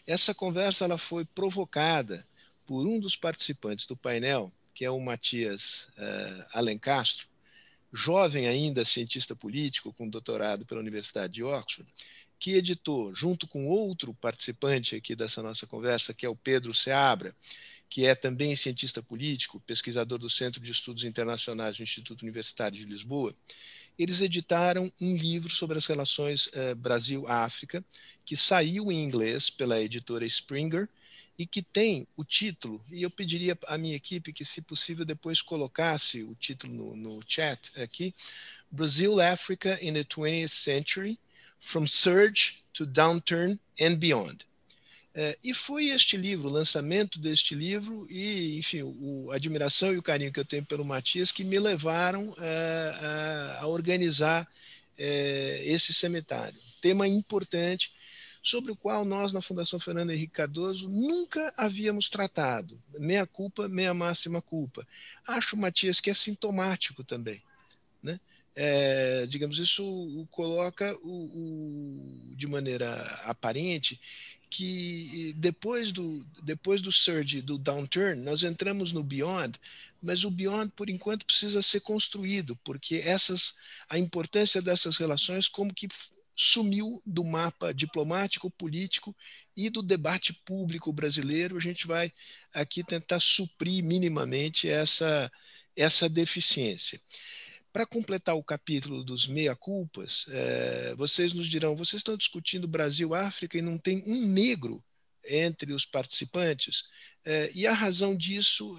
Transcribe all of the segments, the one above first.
Essa conversa ela foi provocada por um dos participantes do painel, que é o Matias Alencastro, jovem ainda cientista político com doutorado pela Universidade de Oxford, que editou, junto com outro participante aqui dessa nossa conversa, que é o Pedro Seabra, que é também cientista político, pesquisador do Centro de Estudos Internacionais do Instituto Universitário de Lisboa. Eles editaram um livro sobre as relações Brasil-África, que saiu em inglês pela editora Springer, e que tem o título, e eu pediria à minha equipe que, se possível, depois colocasse o título no chat aqui, Brazil Africa in the 20th Century, From Surge to Downturn and Beyond. E foi este livro, o lançamento deste livro e, enfim, a admiração e o carinho que eu tenho pelo Matias que me levaram a organizar esse seminário. Tema importante, sobre o qual nós, na Fundação Fernando Henrique Cardoso, nunca havíamos tratado. Meia culpa, meia máxima culpa. Acho, Matias, que é sintomático também, né? Digamos, isso coloca de maneira aparente que depois do surge, do downturn, nós entramos no beyond, mas o beyond, por enquanto, precisa ser construído, porque a importância dessas relações como que sumiu do mapa diplomático, político e do debate público brasileiro. A gente vai aqui tentar suprir minimamente essa deficiência. Para completar o capítulo dos meia-culpas, vocês nos dirão, vocês estão discutindo Brasil-África e não tem um negro entre os participantes, e a razão disso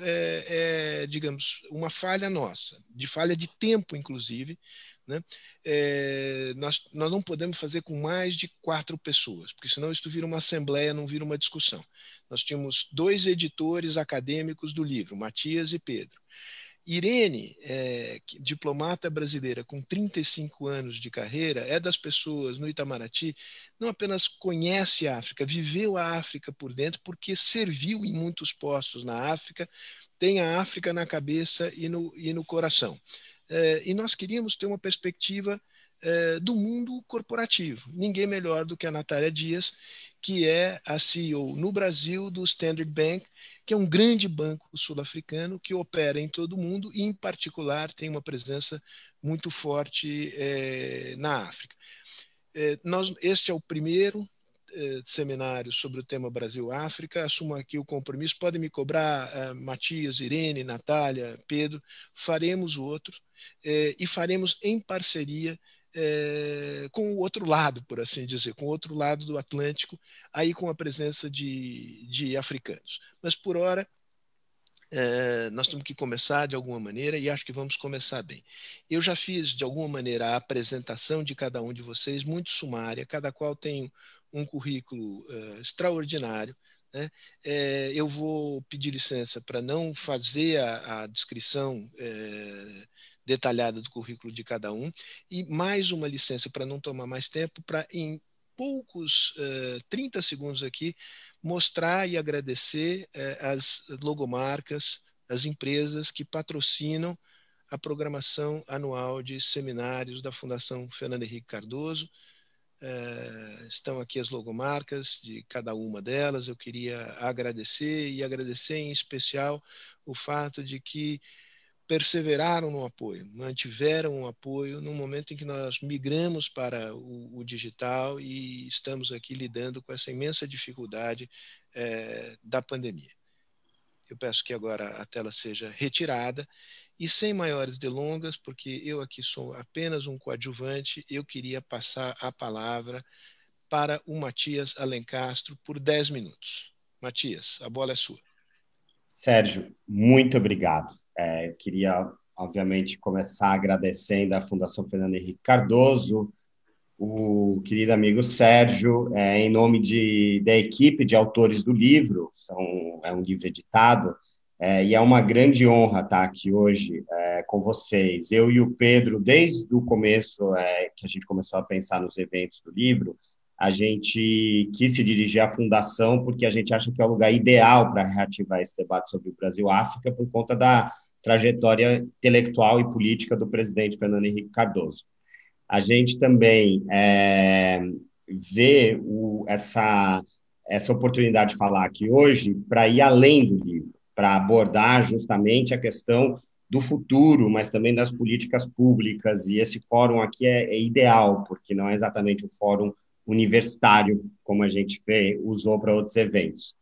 digamos, uma falha nossa, de falha de tempo, inclusive, né? Nós não podemos fazer com mais de 4 pessoas, porque senão isso vira uma assembleia, não vira uma discussão. Nós tínhamos 2 editores acadêmicos do livro, Matias e Pedro. Irene, diplomata brasileira com 35 anos de carreira, é das pessoas no Itamaraty, não apenas conhece a África, viveu a África por dentro, porque serviu em muitos postos na África, tem a África na cabeça e no coração. E nós queríamos ter uma perspectiva do mundo corporativo. Ninguém melhor do que a Natália Dias, que é a CEO no Brasil do Standard Bank, que é um grande banco sul-africano que opera em todo o mundo e, em particular, tem uma presença muito forte na África. Este é o primeiro seminário sobre o tema Brasil-África. Assumo aqui o compromisso. Podem me cobrar, Matias, Irene, Natália, Pedro. Faremos o outro e faremos em parceria com o outro lado, por assim dizer, com o outro lado do Atlântico, aí com a presença de africanos. Mas, por hora, nós temos que começar de alguma maneira e acho que vamos começar bem. Eu já fiz, de alguma maneira, a apresentação de cada um de vocês, muito sumária, cada qual tem um currículo extraordinário, né? Eu vou pedir licença para não fazer a descrição detalhada do currículo de cada um e mais uma licença para não tomar mais tempo, para em poucos 30 segundos aqui mostrar e agradecer as logomarcas, as empresas que patrocinam a programação anual de seminários da Fundação Fernando Henrique Cardoso. Estão aqui as logomarcas de cada uma delas. Eu queria agradecer e agradecer em especial o fato de que perseveraram no apoio, mantiveram o apoio no momento em que nós migramos para o digital e estamos aqui lidando com essa imensa dificuldade da pandemia. Eu peço que agora a tela seja retirada e, sem maiores delongas, porque eu aqui sou apenas um coadjuvante, eu queria passar a palavra para o Matias Alencastro por 10 minutos. Matias, a bola é sua. Sérgio, muito obrigado. Queria, obviamente, começar agradecendo à Fundação Fernando Henrique Cardoso, o querido amigo Sérgio, em nome da equipe de autores do livro, é um livro editado, e é uma grande honra estar aqui hoje com vocês. Eu e o Pedro, desde o começo que a gente começou a pensar nos eventos do livro, a gente quis se dirigir à Fundação porque a gente acha que é o lugar ideal para reativar esse debate sobre o Brasil-África por conta da trajetória intelectual e política do presidente Fernando Henrique Cardoso. A gente também vê essa essa oportunidade de falar aqui hoje para ir além do livro, para abordar justamente a questão do futuro, mas também das políticas públicas, e esse fórum aqui é ideal, porque não é exatamente um fórum universitário, como a gente usou para outros eventos.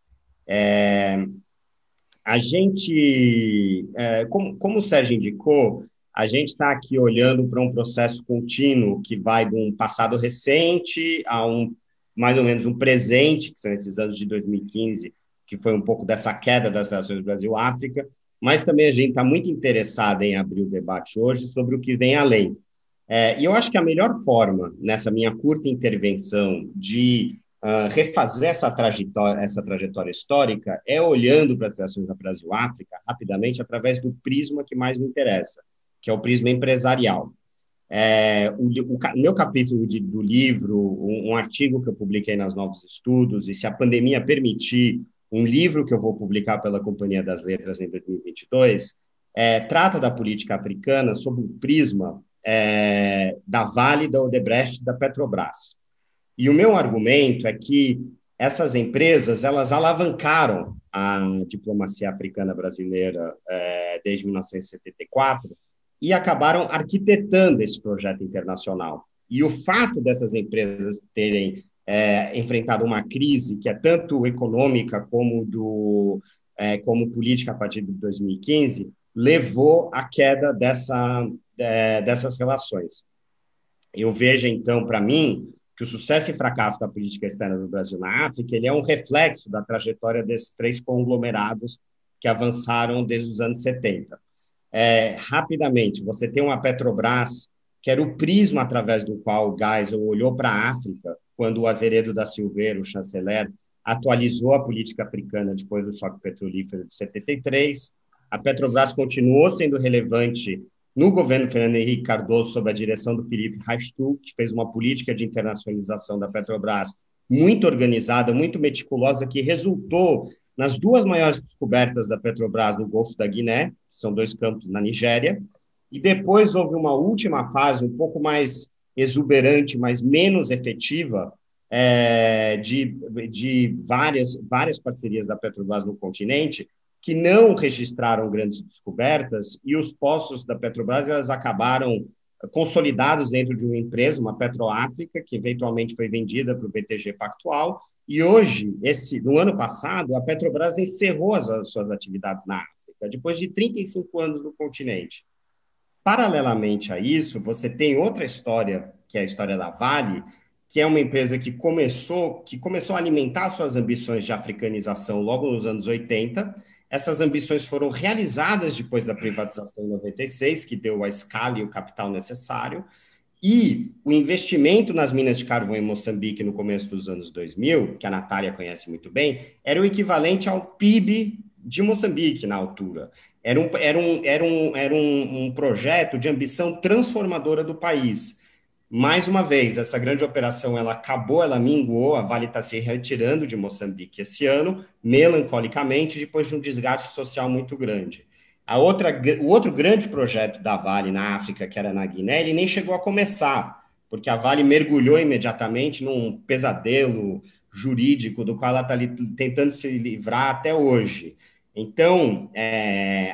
A gente, como o Sérgio indicou, a gente está aqui olhando para um processo contínuo que vai de um passado recente a mais ou menos um presente, que são esses anos de 2015, que foi um pouco dessa queda das relações Brasil-África, mas também a gente está muito interessado em abrir o debate hoje sobre o que vem além. E eu acho que a melhor forma, nessa minha curta intervenção, de refazer essa trajetória histórica é olhando para as relações da Brasil-África rapidamente através do prisma que mais me interessa, que é o prisma empresarial. O meu capítulo do livro, um artigo que eu publiquei nas Novos Estudos, e se a pandemia permitir, um livro que eu vou publicar pela Companhia das Letras em 2022, trata da política africana sob o prisma da Vale, da Odebrecht e da Petrobras. E o meu argumento é que essas empresas, elas alavancaram a diplomacia africana brasileira desde 1974 e acabaram arquitetando esse projeto internacional. E o fato dessas empresas terem enfrentado uma crise que é tanto econômica como política a partir de 2015 levou à queda dessas relações. Eu vejo, então, para mim, que o sucesso e fracasso da política externa do Brasil na África ele é um reflexo da trajetória desses três conglomerados que avançaram desde os anos 70. Rapidamente, você tem uma Petrobras, que era o prisma através do qual o Geisel olhou para a África, quando o Azeredo da Silveira, o chanceler, atualizou a política africana depois do choque petrolífero de 73. A Petrobras continuou sendo relevante no governo Fernando Henrique Cardoso, sob a direção do Felipe Rachtou, que fez uma política de internacionalização da Petrobras muito organizada, muito meticulosa, que resultou nas duas maiores descobertas da Petrobras no Golfo da Guiné, que são 2 campos na Nigéria, e depois houve uma última fase um pouco mais exuberante, mas menos efetiva, de várias parcerias da Petrobras no continente, que não registraram grandes descobertas, e os poços da Petrobras elas acabaram consolidados dentro de uma empresa, uma Petroáfrica, que eventualmente foi vendida para o BTG Pactual, e hoje, no ano passado, a Petrobras encerrou as suas atividades na África, depois de 35 anos no continente. Paralelamente a isso, você tem outra história, que é a história da Vale, que é uma empresa que começou a alimentar suas ambições de africanização logo nos anos 80. Essas ambições foram realizadas depois da privatização em 96, que deu a escala e o capital necessário, e o investimento nas minas de carvão em Moçambique no começo dos anos 2000, que a Natália conhece muito bem, era o equivalente ao PIB de Moçambique na altura. Era um projeto de ambição transformadora do país. Mais uma vez, essa grande operação ela acabou, ela minguou, a Vale está se retirando de Moçambique esse ano, melancolicamente, depois de um desgaste social muito grande. O outro grande projeto da Vale na África, que era na Guiné, ele nem chegou a começar, porque a Vale mergulhou imediatamente num pesadelo jurídico do qual ela está tentando se livrar até hoje. Então,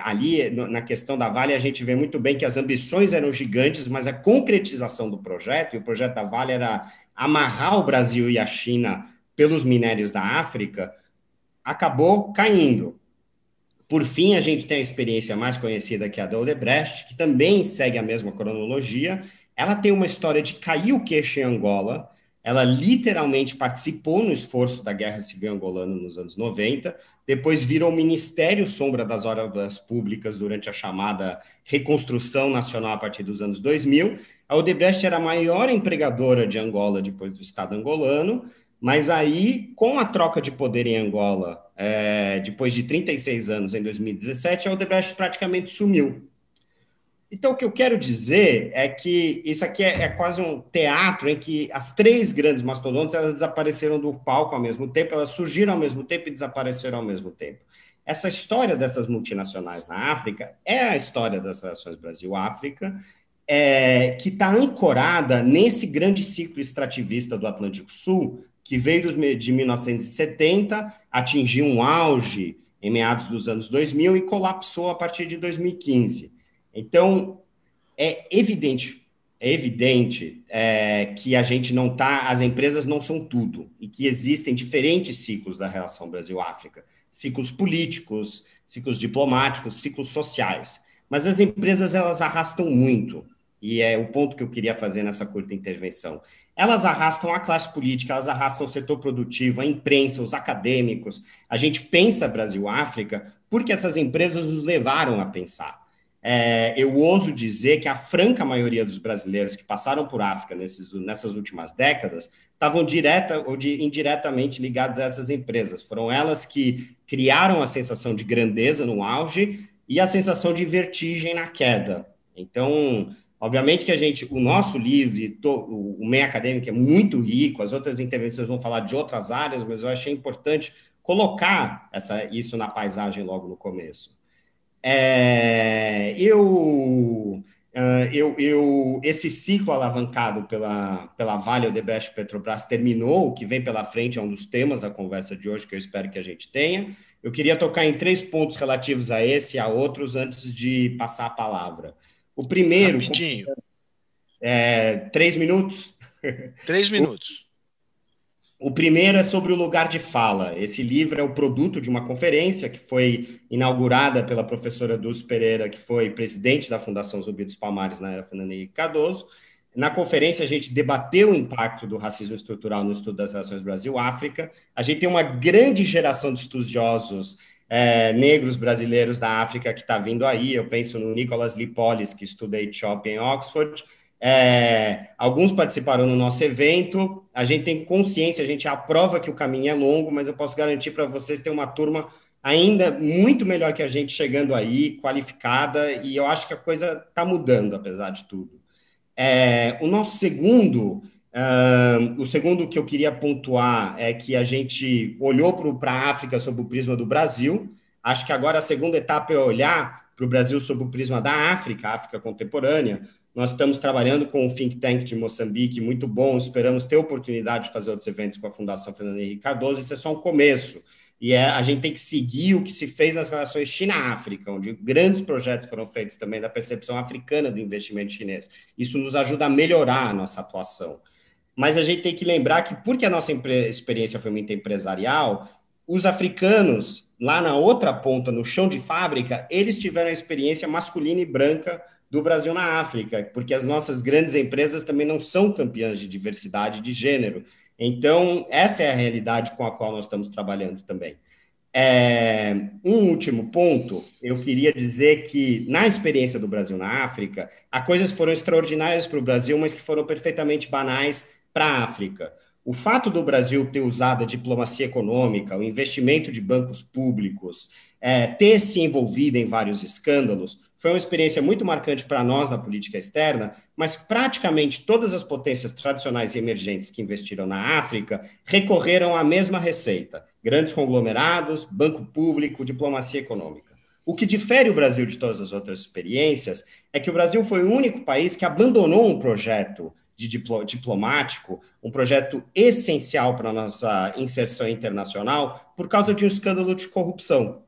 ali na questão da Vale, a gente vê muito bem que as ambições eram gigantes, mas a concretização do projeto, e o projeto da Vale era amarrar o Brasil e a China pelos minérios da África, acabou caindo. Por fim, a gente tem a experiência mais conhecida, que é a da Odebrecht, que também segue a mesma cronologia. Ela tem uma história de cair o queixo em Angola. Ela literalmente participou no esforço da Guerra Civil Angolana nos anos 90, depois virou Ministério Sombra das Obras Públicas durante a chamada Reconstrução Nacional a partir dos anos 2000. A Odebrecht era a maior empregadora de Angola depois do Estado angolano, mas aí, com a troca de poder em Angola, depois de 36 anos, em 2017, a Odebrecht praticamente sumiu. Então, o que eu quero dizer é que isso aqui é quase um teatro em que as três grandes mastodontes elas desapareceram do palco ao mesmo tempo, elas surgiram ao mesmo tempo e desapareceram ao mesmo tempo. Essa história dessas multinacionais na África é a história das relações Brasil-África, que está ancorada nesse grande ciclo extrativista do Atlântico Sul, que veio de 1970, atingiu um auge em meados dos anos 2000 e colapsou a partir de 2015. Então, é evidente que a gente não está, as empresas não são tudo, e que existem diferentes ciclos da relação Brasil-África, ciclos políticos, ciclos diplomáticos, ciclos sociais. Mas as empresas, elas arrastam muito, e é o ponto que eu queria fazer nessa curta intervenção. Elas arrastam a classe política, elas arrastam o setor produtivo, a imprensa, os acadêmicos. A gente pensa Brasil-África porque essas empresas nos levaram a pensar. Eu ouso dizer que a franca maioria dos brasileiros que passaram por África nessas últimas décadas estavam direta ou indiretamente ligados a essas empresas. Foram elas que criaram a sensação de grandeza no auge e a sensação de vertigem na queda. Então, obviamente que o nosso livro, o meio acadêmico é muito rico, as outras intervenções vão falar de outras áreas, mas eu achei importante colocar isso na paisagem logo no começo. Esse ciclo alavancado pela Vale, Odebrecht e Petrobras terminou. O que vem pela frente é um dos temas da conversa de hoje que eu espero que a gente tenha. Eu queria tocar em 3 pontos relativos a esse e a outros antes de passar a palavra. O primeiro... Rapidinho. 3 minutos? 3 minutos. O primeiro é sobre o lugar de fala. Esse livro é o produto de uma conferência que foi inaugurada pela professora Dulce Pereira, que foi presidente da Fundação Zumbi dos Palmares na era Fernando Henrique Cardoso. Na conferência, a gente debateu o impacto do racismo estrutural no estudo das relações Brasil-África. A gente tem uma grande geração de estudiosos negros brasileiros da África que está vindo aí. Eu penso no Nicholas Lee Pollis, que estuda a Etiópia em Oxford. Alguns participaram no nosso evento. A gente tem consciência, a gente aprova que o caminho é longo, mas eu posso garantir para vocês que tem uma turma ainda muito melhor que a gente chegando aí, qualificada, e eu acho que a coisa está mudando, apesar de tudo. O segundo que eu queria pontuar é que a gente olhou para a África sob o prisma do Brasil. Acho que agora a segunda etapa é olhar para o Brasil sob o prisma da África, a África contemporânea. Nós estamos trabalhando com o Think Tank de Moçambique, muito bom, esperamos ter oportunidade de fazer outros eventos com a Fundação Fernando Henrique Cardoso. Isso é só um começo, e a gente tem que seguir o que se fez nas relações China-África, onde grandes projetos foram feitos também da percepção africana do investimento chinês. Isso nos ajuda a melhorar a nossa atuação. Mas a gente tem que lembrar que, porque a nossa experiência foi muito empresarial, os africanos, lá na outra ponta, no chão de fábrica, eles tiveram a experiência masculina e branca do Brasil na África, porque as nossas grandes empresas também não são campeãs de diversidade de gênero. Então, essa é a realidade com a qual nós estamos trabalhando também. Um último ponto, eu queria dizer que, na experiência do Brasil na África, há coisas que foram extraordinárias para o Brasil, mas que foram perfeitamente banais para a África. O fato do Brasil ter usado a diplomacia econômica, o investimento de bancos públicos, ter se envolvido em vários escândalos, foi uma experiência muito marcante para nós na política externa, mas praticamente todas as potências tradicionais e emergentes que investiram na África recorreram à mesma receita: grandes conglomerados, banco público, diplomacia econômica. O que difere o Brasil de todas as outras experiências é que o Brasil foi o único país que abandonou um projeto diplomático, um projeto essencial para a nossa inserção internacional, por causa de um escândalo de corrupção.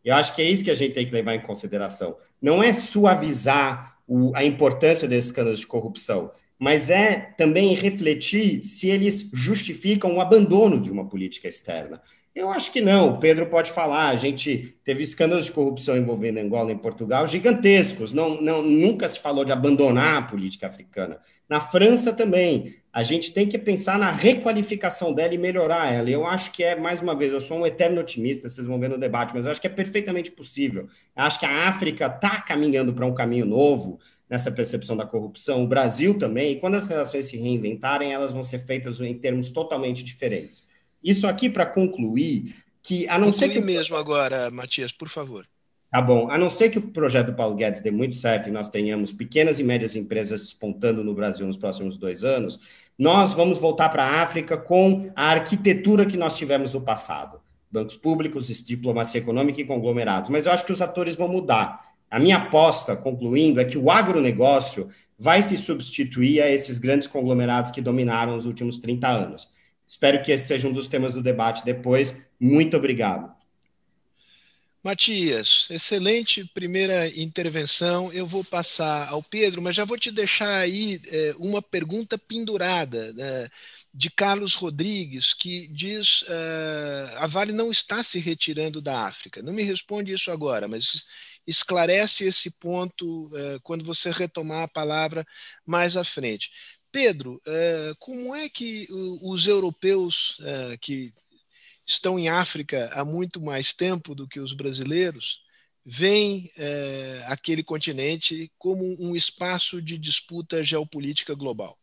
Eu acho que é isso que a gente tem que levar em consideração. Não é suavizar a importância desses escândalos de corrupção, mas é também refletir se eles justificam o abandono de uma política externa. Eu acho que não. O Pedro pode falar. A gente teve escândalos de corrupção envolvendo Angola e Portugal gigantescos. Nunca se falou de abandonar a política africana. Na França também. A gente tem que pensar na requalificação dela e melhorar ela. Eu acho que mais uma vez, eu sou um eterno otimista, vocês vão ver no debate, mas eu acho que é perfeitamente possível. Eu acho que a África está caminhando para um caminho novo nessa percepção da corrupção, o Brasil também, e quando as relações se reinventarem, elas vão ser feitas em termos totalmente diferentes. Isso aqui para concluir, que a não ser que... mesmo agora, Matias, por favor. Tá bom. A não ser que o projeto do Paulo Guedes dê muito certo e nós tenhamos pequenas e médias empresas despontando no Brasil nos próximos 2 anos, nós vamos voltar para a África com a arquitetura que nós tivemos no passado. Bancos públicos, diplomacia econômica e conglomerados. Mas eu acho que os atores vão mudar. A minha aposta, concluindo, é que o agronegócio vai se substituir a esses grandes conglomerados que dominaram os últimos 30 anos. Espero que esse seja um dos temas do debate depois. Muito obrigado. Matias, excelente primeira intervenção. Eu vou passar ao Pedro, mas já vou te deixar aí uma pergunta pendurada, né, de Carlos Rodrigues, que diz: a Vale não está se retirando da África. Não me responde isso agora, mas esclarece esse ponto quando você retomar a palavra mais à frente. Pedro, como é que os europeus que estão em África há muito mais tempo do que os brasileiros, veem aquele continente como um espaço de disputa geopolítica global?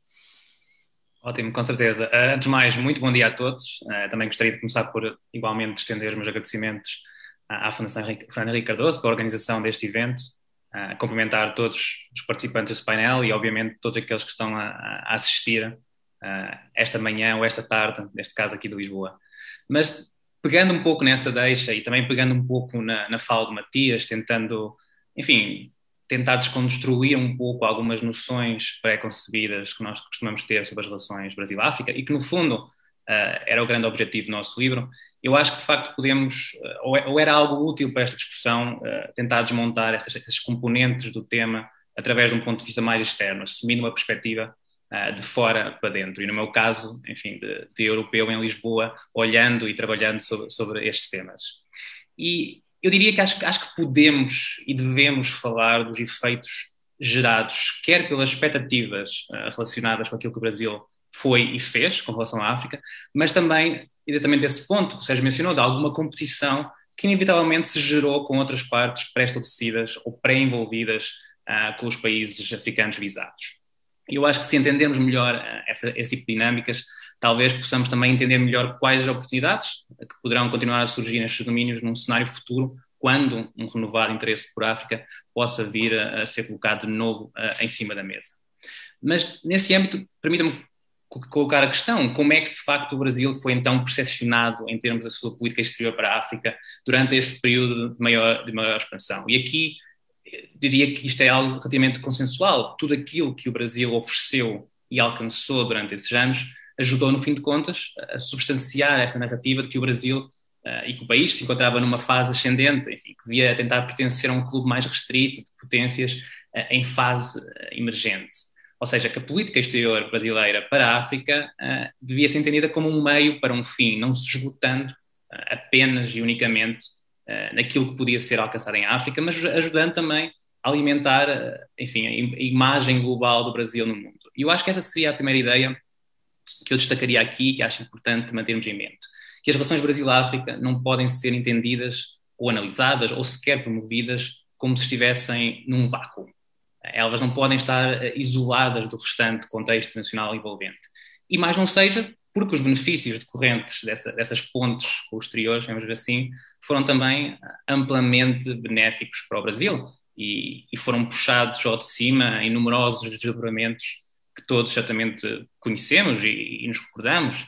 Ótimo, com certeza. Antes de mais, muito bom dia a todos. Também gostaria de começar por, igualmente, estender os meus agradecimentos à Fundação Fernando Henrique Cardoso pela organização deste evento, cumprimentar todos os participantes deste painel e, obviamente, todos aqueles que estão a assistir esta manhã ou esta tarde, neste caso aqui de Lisboa. Mas pegando um pouco nessa deixa e também pegando um pouco na fala de Matias, tentando, enfim, tentar desconstruir um pouco algumas noções pré-concebidas que nós costumamos ter sobre as relações Brasil-África e que, no fundo, era o grande objetivo do nosso livro. Eu acho que, de facto, podemos, ou era algo útil para esta discussão, tentar desmontar estas componentes do tema através de um ponto de vista mais externo, assumindo uma perspectiva de fora para dentro. E no meu caso, enfim, de europeu em Lisboa, olhando e trabalhando sobre estes temas. E eu diria que acho que podemos e devemos falar dos efeitos gerados, quer pelas expectativas relacionadas com aquilo que o Brasil foi e fez com relação à África, mas também, diretamente desse ponto que o Sérgio mencionou, de alguma competição que inevitavelmente se gerou com outras partes pré-estabelecidas ou pré-envolvidas com os países africanos visados. E eu acho que se entendermos melhor esse tipo de dinâmicas, talvez possamos também entender melhor quais as oportunidades que poderão continuar a surgir nestes domínios num cenário futuro, quando um renovado interesse por África possa vir a ser colocado de novo em cima da mesa. Mas, nesse âmbito, permita-me colocar a questão: como é que, de facto, o Brasil foi então percepcionado em termos da sua política exterior para a África durante esse período de maior expansão? E aqui diria que isto é algo relativamente consensual. Tudo aquilo que o Brasil ofereceu e alcançou durante esses anos ajudou, no fim de contas, a substanciar esta narrativa de que o Brasil e que o país se encontrava numa fase ascendente, enfim, que devia tentar pertencer a um clube mais restrito de potências em fase emergente. Ou seja, que a política exterior brasileira para a África devia ser entendida como um meio para um fim, não se esgotando apenas e unicamente naquilo que podia ser alcançado em África, mas ajudando também a alimentar, enfim, a imagem global do Brasil no mundo. E eu acho que essa seria a primeira ideia que eu destacaria aqui, que acho importante mantermos em mente: que as relações Brasil-África não podem ser entendidas ou analisadas ou sequer promovidas como se estivessem num vácuo. Elas não podem estar isoladas do restante contexto internacional envolvente. E mais não seja porque os benefícios decorrentes dessas pontes com o exterior, vamos dizer assim, foram também amplamente benéficos para o Brasil e foram puxados ao de cima em numerosos desdobramentos que todos certamente conhecemos e nos recordamos.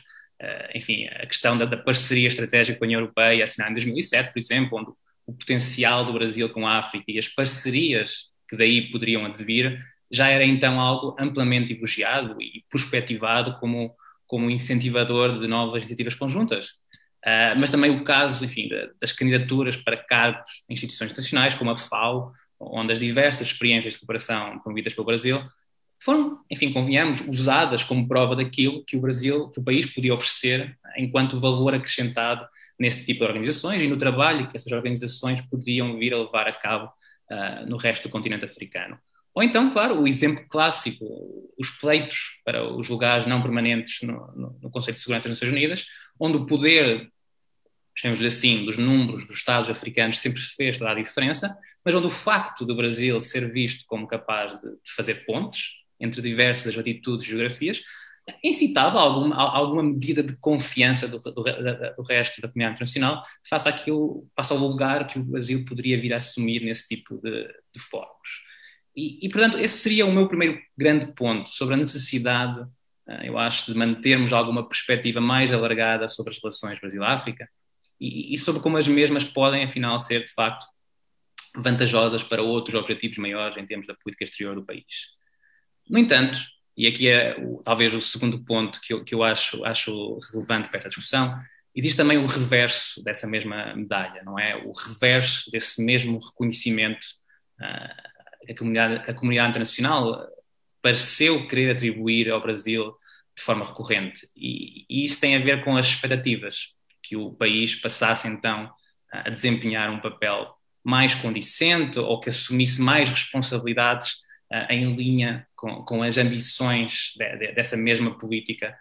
Enfim, a questão da parceria estratégica com a União Europeia, assinada em 2007, por exemplo, onde o potencial do Brasil com a África e as parcerias que daí poderiam advir já era então algo amplamente elogiado e prospectivado como incentivador de novas iniciativas conjuntas. Mas também o caso, enfim, das candidaturas para cargos em instituições internacionais, como a FAO, onde as diversas experiências de cooperação promovidas pelo Brasil foram, enfim, convenhamos, usadas como prova daquilo que o país podia oferecer enquanto valor acrescentado nesse tipo de organizações e no trabalho que essas organizações poderiam vir a levar a cabo no resto do continente africano. Ou então, claro, o exemplo clássico, os pleitos para os lugares não permanentes no Conselho de Segurança das Nações Unidas, onde o poder, chamemos-lhe assim, dos números dos Estados africanos sempre fez toda a diferença, mas onde o facto do Brasil ser visto como capaz de fazer pontes entre diversas latitudes e geografias incitava alguma medida de confiança do resto da comunidade internacional face ao lugar que o Brasil poderia vir a assumir nesse tipo de fóruns. E, portanto, esse seria o meu primeiro grande ponto sobre a necessidade, eu acho, de mantermos alguma perspectiva mais alargada sobre as relações Brasil-África e sobre como as mesmas podem, afinal, ser, de facto, vantajosas para outros objetivos maiores em termos da política exterior do país. No entanto, e aqui é talvez o segundo ponto que eu acho relevante para esta discussão. Existe também o reverso dessa mesma medalha, não é? O reverso desse mesmo reconhecimento que a comunidade internacional pareceu querer atribuir ao Brasil de forma recorrente. E isso tem a ver com as expectativas que o país passasse então a desempenhar um papel mais condicente ou que assumisse mais responsabilidades em linha com as ambições dessa mesma política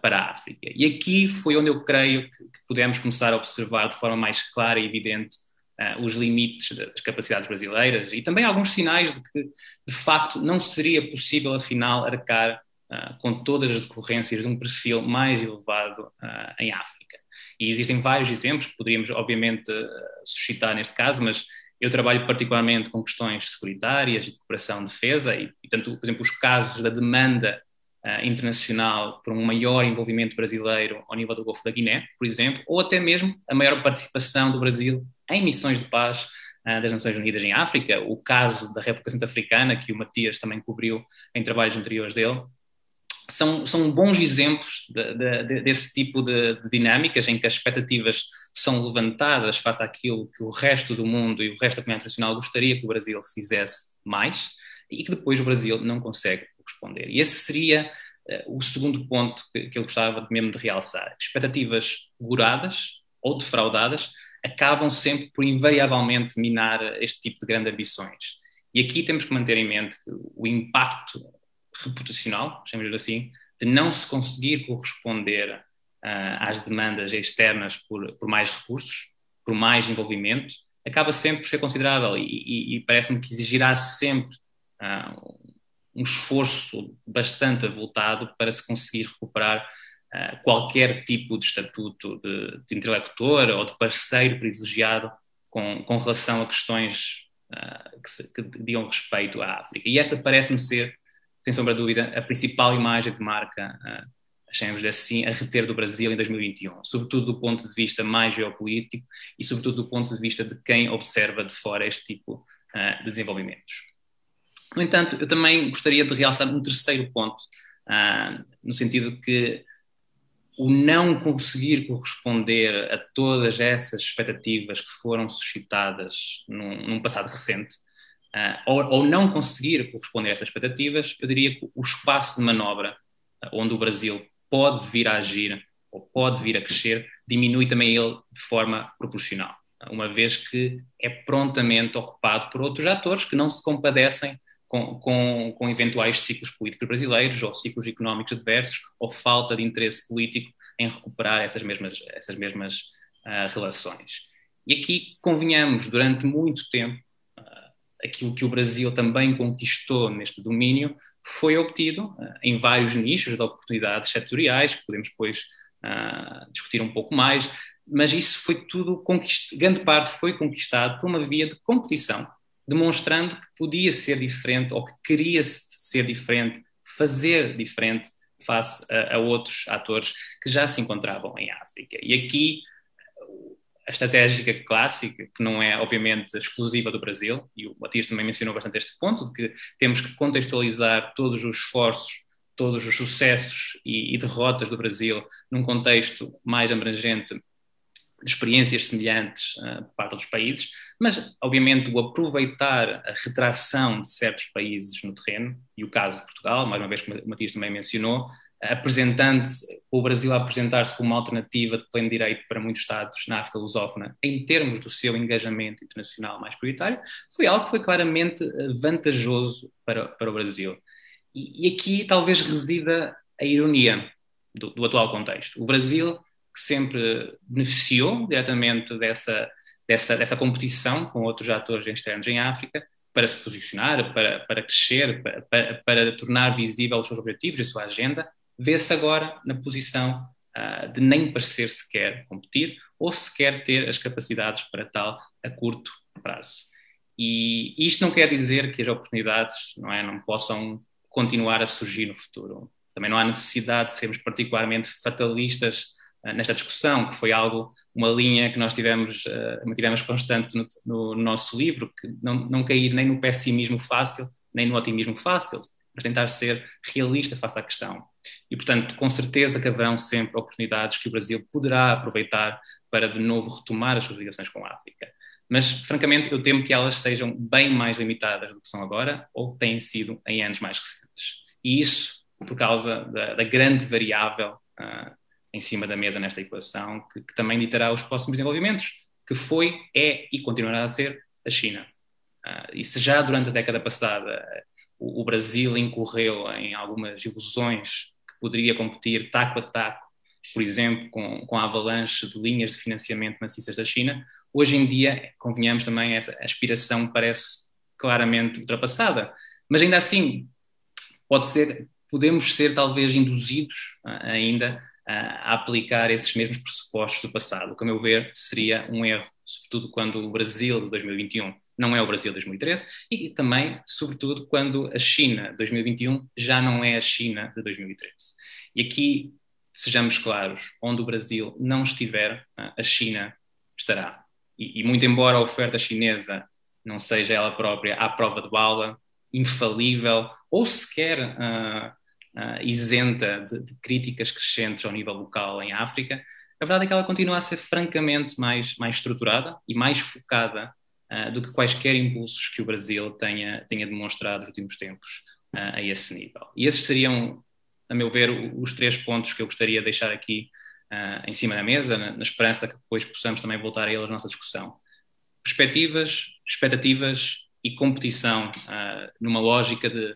para a África. E aqui foi onde eu creio que pudemos começar a observar de forma mais clara e evidente os limites das capacidades brasileiras e também alguns sinais de que, de facto, não seria possível, afinal, arcar com todas as decorrências de um perfil mais elevado em África. E existem vários exemplos que poderíamos, obviamente, suscitar neste caso, mas eu trabalho particularmente com questões securitárias e de cooperação de defesa e, tanto, por exemplo, os casos da demanda internacional por um maior envolvimento brasileiro ao nível do Golfo da Guiné, por exemplo, ou até mesmo a maior participação do Brasil em missões de paz das Nações Unidas em África, o caso da República Centro-Africana, que o Matias também cobriu em trabalhos anteriores dele, são bons exemplos desse tipo de dinâmicas em que as expectativas são levantadas face àquilo que o resto do mundo e o resto da comunidade internacional gostaria que o Brasil fizesse mais e que depois o Brasil não consegue responder. E esse seria o segundo ponto que eu gostava mesmo de realçar. Expectativas goradas ou defraudadas acabam sempre por invariavelmente minar este tipo de grandes ambições. E aqui temos que manter em mente que o impacto reputacional, chamemos assim, de não se conseguir corresponder às demandas externas por mais recursos, por mais envolvimento, acaba sempre por ser considerável e parece-me que exigirá sempre um esforço bastante avultado para se conseguir recuperar qualquer tipo de estatuto de interlocutor ou de parceiro privilegiado com relação a questões que digam respeito à África. E essa parece-me ser, sem sombra de dúvida, a principal imagem de marca, chamemos-lhe assim, a reter do Brasil em 2021, sobretudo do ponto de vista mais geopolítico e sobretudo do ponto de vista de quem observa de fora este tipo de desenvolvimentos. No entanto, eu também gostaria de realçar um terceiro ponto, no sentido de que o não conseguir corresponder a todas essas expectativas que foram suscitadas num passado recente, ou não conseguir corresponder a essas expectativas, eu diria que o espaço de manobra onde o Brasil pode vir a agir ou pode vir a crescer, diminui também ele de forma proporcional, uma vez que é prontamente ocupado por outros atores que não se compadecem com eventuais ciclos políticos brasileiros ou ciclos económicos adversos ou falta de interesse político em recuperar essas mesmas relações. E aqui, convenhamos, durante muito tempo, aquilo que o Brasil também conquistou neste domínio foi obtido em vários nichos de oportunidades setoriais, que podemos depois discutir um pouco mais, mas isso foi tudo, grande parte foi conquistado por uma via de competição, demonstrando que podia ser diferente ou que queria ser diferente, fazer diferente face a outros atores que já se encontravam em África. E aqui a estratégia clássica, que não é obviamente exclusiva do Brasil, e o Matias também mencionou bastante este ponto, de que temos que contextualizar todos os esforços, todos os sucessos e derrotas do Brasil num contexto mais abrangente de experiências semelhantes por parte dos países, mas, obviamente, o aproveitar a retração de certos países no terreno, e o caso de Portugal, mais uma vez, como o Matias também mencionou, apresentando-se, o Brasil a apresentar-se como uma alternativa de pleno direito para muitos Estados na África lusófona, em termos do seu engajamento internacional mais prioritário, foi algo que foi claramente vantajoso para o Brasil. E aqui talvez resida a ironia do atual contexto. O Brasil, que sempre beneficiou diretamente dessa competição com outros atores externos em África, para se posicionar, para crescer, para tornar visível os seus objetivos e a sua agenda, vê-se agora na posição de nem parecer sequer competir ou sequer ter as capacidades para tal a curto prazo. E isto não quer dizer que as oportunidades não possam continuar a surgir no futuro. Também não há necessidade de sermos particularmente fatalistas nesta discussão, que foi uma linha que nós mantivemos constante no nosso livro, que não cair nem no pessimismo fácil, nem no otimismo fácil, mas tentar ser realista face à questão. E, portanto, com certeza que haverão sempre oportunidades que o Brasil poderá aproveitar para, de novo, retomar as suas ligações com a África. Mas, francamente, eu temo que elas sejam bem mais limitadas do que são agora ou têm sido em anos mais recentes. E isso por causa da grande variável em cima da mesa nesta equação, que também ditará os próximos desenvolvimentos, que foi, é e continuará a ser a China. E se já durante a década passada o Brasil incorreu em algumas ilusões que poderia competir taco a taco, por exemplo, com a avalanche de linhas de financiamento maciças da China, hoje em dia, convenhamos também, essa aspiração parece claramente ultrapassada. Mas ainda assim, podemos ser talvez induzidos ainda a aplicar esses mesmos pressupostos do passado. O que, a meu ver, seria um erro, sobretudo quando o Brasil de 2021 não é o Brasil de 2013 e também, sobretudo, quando a China de 2021 já não é a China de 2013. E aqui, sejamos claros, onde o Brasil não estiver, a China estará. E muito embora a oferta chinesa não seja ela própria à prova de bala, infalível ou sequer isenta de críticas crescentes ao nível local em África, a verdade é que ela continua a ser francamente mais estruturada e mais focada do que quaisquer impulsos que o Brasil tenha demonstrado nos últimos tempos a esse nível. E esses seriam, a meu ver, os 3 pontos que eu gostaria de deixar aqui em cima da mesa, na esperança que depois possamos também voltar a eles na nossa discussão. Perspectivas, expectativas e competição numa lógica de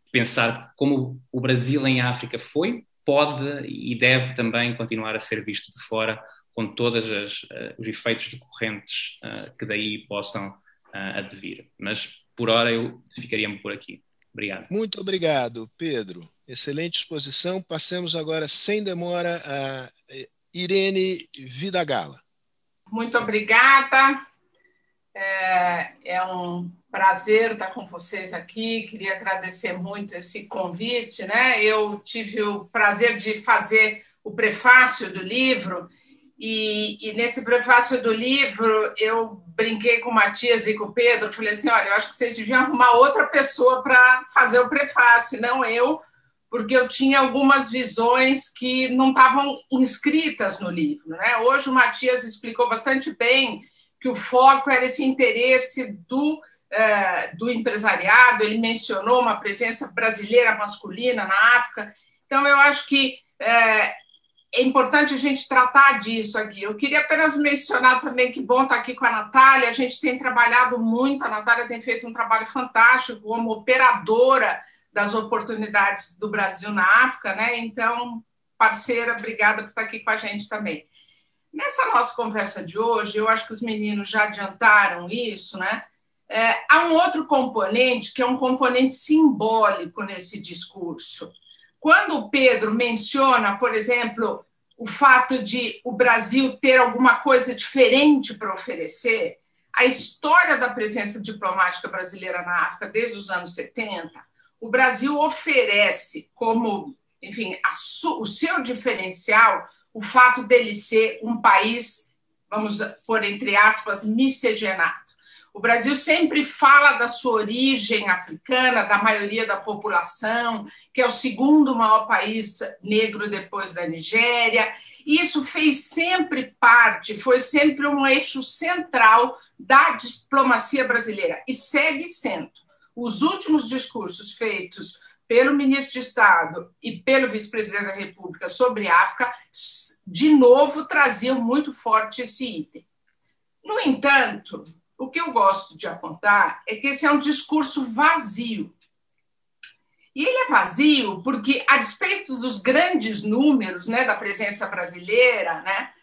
pensar como o Brasil em África foi, pode e deve também continuar a ser visto de fora, com todos os efeitos decorrentes que daí possam advir. Mas, por hora, eu ficaria-me por aqui. Obrigado. Muito obrigado, Pedro. Excelente exposição. Passemos agora, sem demora, a Irene Vidagala. Muito obrigada. É um prazer estar com vocês aqui. Queria agradecer muito esse convite, né? Eu tive o prazer de fazer o prefácio do livro e nesse prefácio do livro eu brinquei com o Matias e com o Pedro, falei assim, olha, eu acho que vocês deviam arrumar outra pessoa para fazer o prefácio, não eu, porque eu tinha algumas visões que não estavam inscritas no livro, né? Hoje o Matias explicou bastante bem que o foco era esse interesse do empresariado, ele mencionou uma presença brasileira masculina na África, então eu acho que é importante a gente tratar disso aqui. Eu queria apenas mencionar também que bom estar aqui com a Natália, a gente tem trabalhado muito, a Natália tem feito um trabalho fantástico como operadora das oportunidades do Brasil na África, né? Então, parceira, obrigada por estar aqui com a gente também. Nessa nossa conversa de hoje, eu acho que os meninos já adiantaram isso, né? Há um outro componente, que é um componente simbólico nesse discurso. Quando o Pedro menciona, por exemplo, o fato de o Brasil ter alguma coisa diferente para oferecer, a história da presença diplomática brasileira na África desde os anos 70, o Brasil oferece como, enfim, o seu diferencial, o fato dele ser um país, vamos pôr entre aspas, miscigenado. O Brasil sempre fala da sua origem africana, da maioria da população, que é o segundo maior país negro depois da Nigéria. Isso fez sempre parte, foi sempre um eixo central da diplomacia brasileira e segue sendo. Os últimos discursos feitos pelo ministro de Estado e pelo vice-presidente da República sobre a África, de novo, traziam muito forte esse item. No entanto, o que eu gosto de apontar é que esse é um discurso vazio. E ele é vazio porque, a despeito dos grandes números, né, da presença brasileira, né,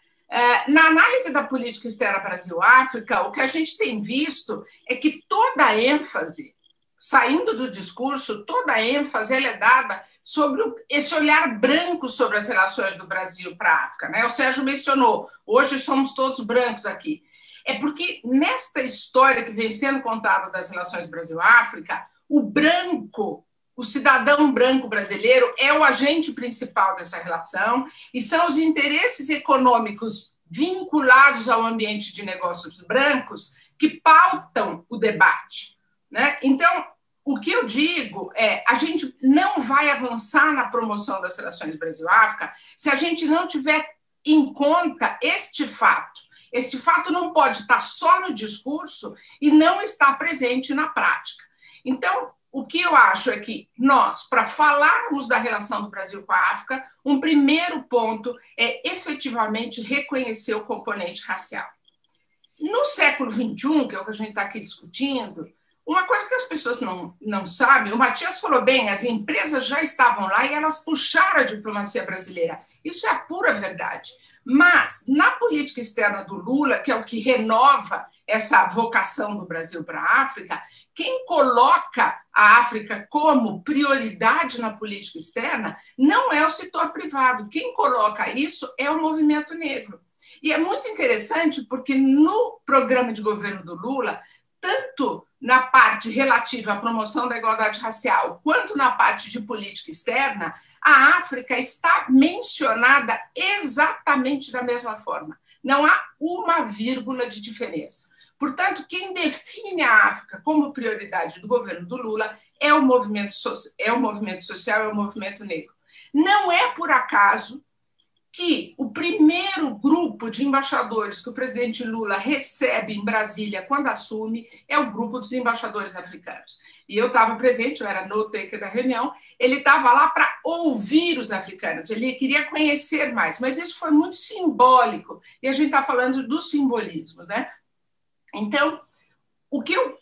na análise da política externa Brasil-África, o que a gente tem visto é que toda a ênfase, saindo do discurso, toda a ênfase ela é dada sobre esse olhar branco sobre as relações do Brasil para a África, né? O Sérgio mencionou, hoje somos todos brancos aqui. É porque nesta história que vem sendo contada das relações Brasil-África, o branco, o cidadão branco brasileiro é o agente principal dessa relação e são os interesses econômicos vinculados ao ambiente de negócios brancos que pautam o debate, né? Então, o que eu digo é, a gente não vai avançar na promoção das relações Brasil-África se a gente não tiver em conta este fato. Este fato não pode estar só no discurso e não estar presente na prática. Então, o que eu acho é que nós, para falarmos da relação do Brasil com a África, um primeiro ponto é efetivamente reconhecer o componente racial. No século XXI, que é o que a gente está aqui discutindo, uma coisa que as pessoas não sabem, o Matias falou bem, as empresas já estavam lá e elas puxaram a diplomacia brasileira. Isso é a pura verdade. Mas, na política externa do Lula, que é o que renova essa vocação do Brasil para a África, quem coloca a África como prioridade na política externa não é o setor privado. Quem coloca isso é o movimento negro. E é muito interessante porque no programa de governo do Lula, tanto na parte relativa à promoção da igualdade racial, quanto na parte de política externa, a África está mencionada exatamente da mesma forma. Não há uma vírgula de diferença. Portanto, quem define a África como prioridade do governo do Lula é o movimento social, é o movimento negro. Não é por acaso que o primeiro grupo de embaixadores que o presidente Lula recebe em Brasília quando assume é o grupo dos embaixadores africanos. E eu estava presente, eu era note-taker da reunião, ele estava lá para ouvir os africanos, ele queria conhecer mais, mas isso foi muito simbólico, e a gente está falando do simbolismo, né? Então, o que eu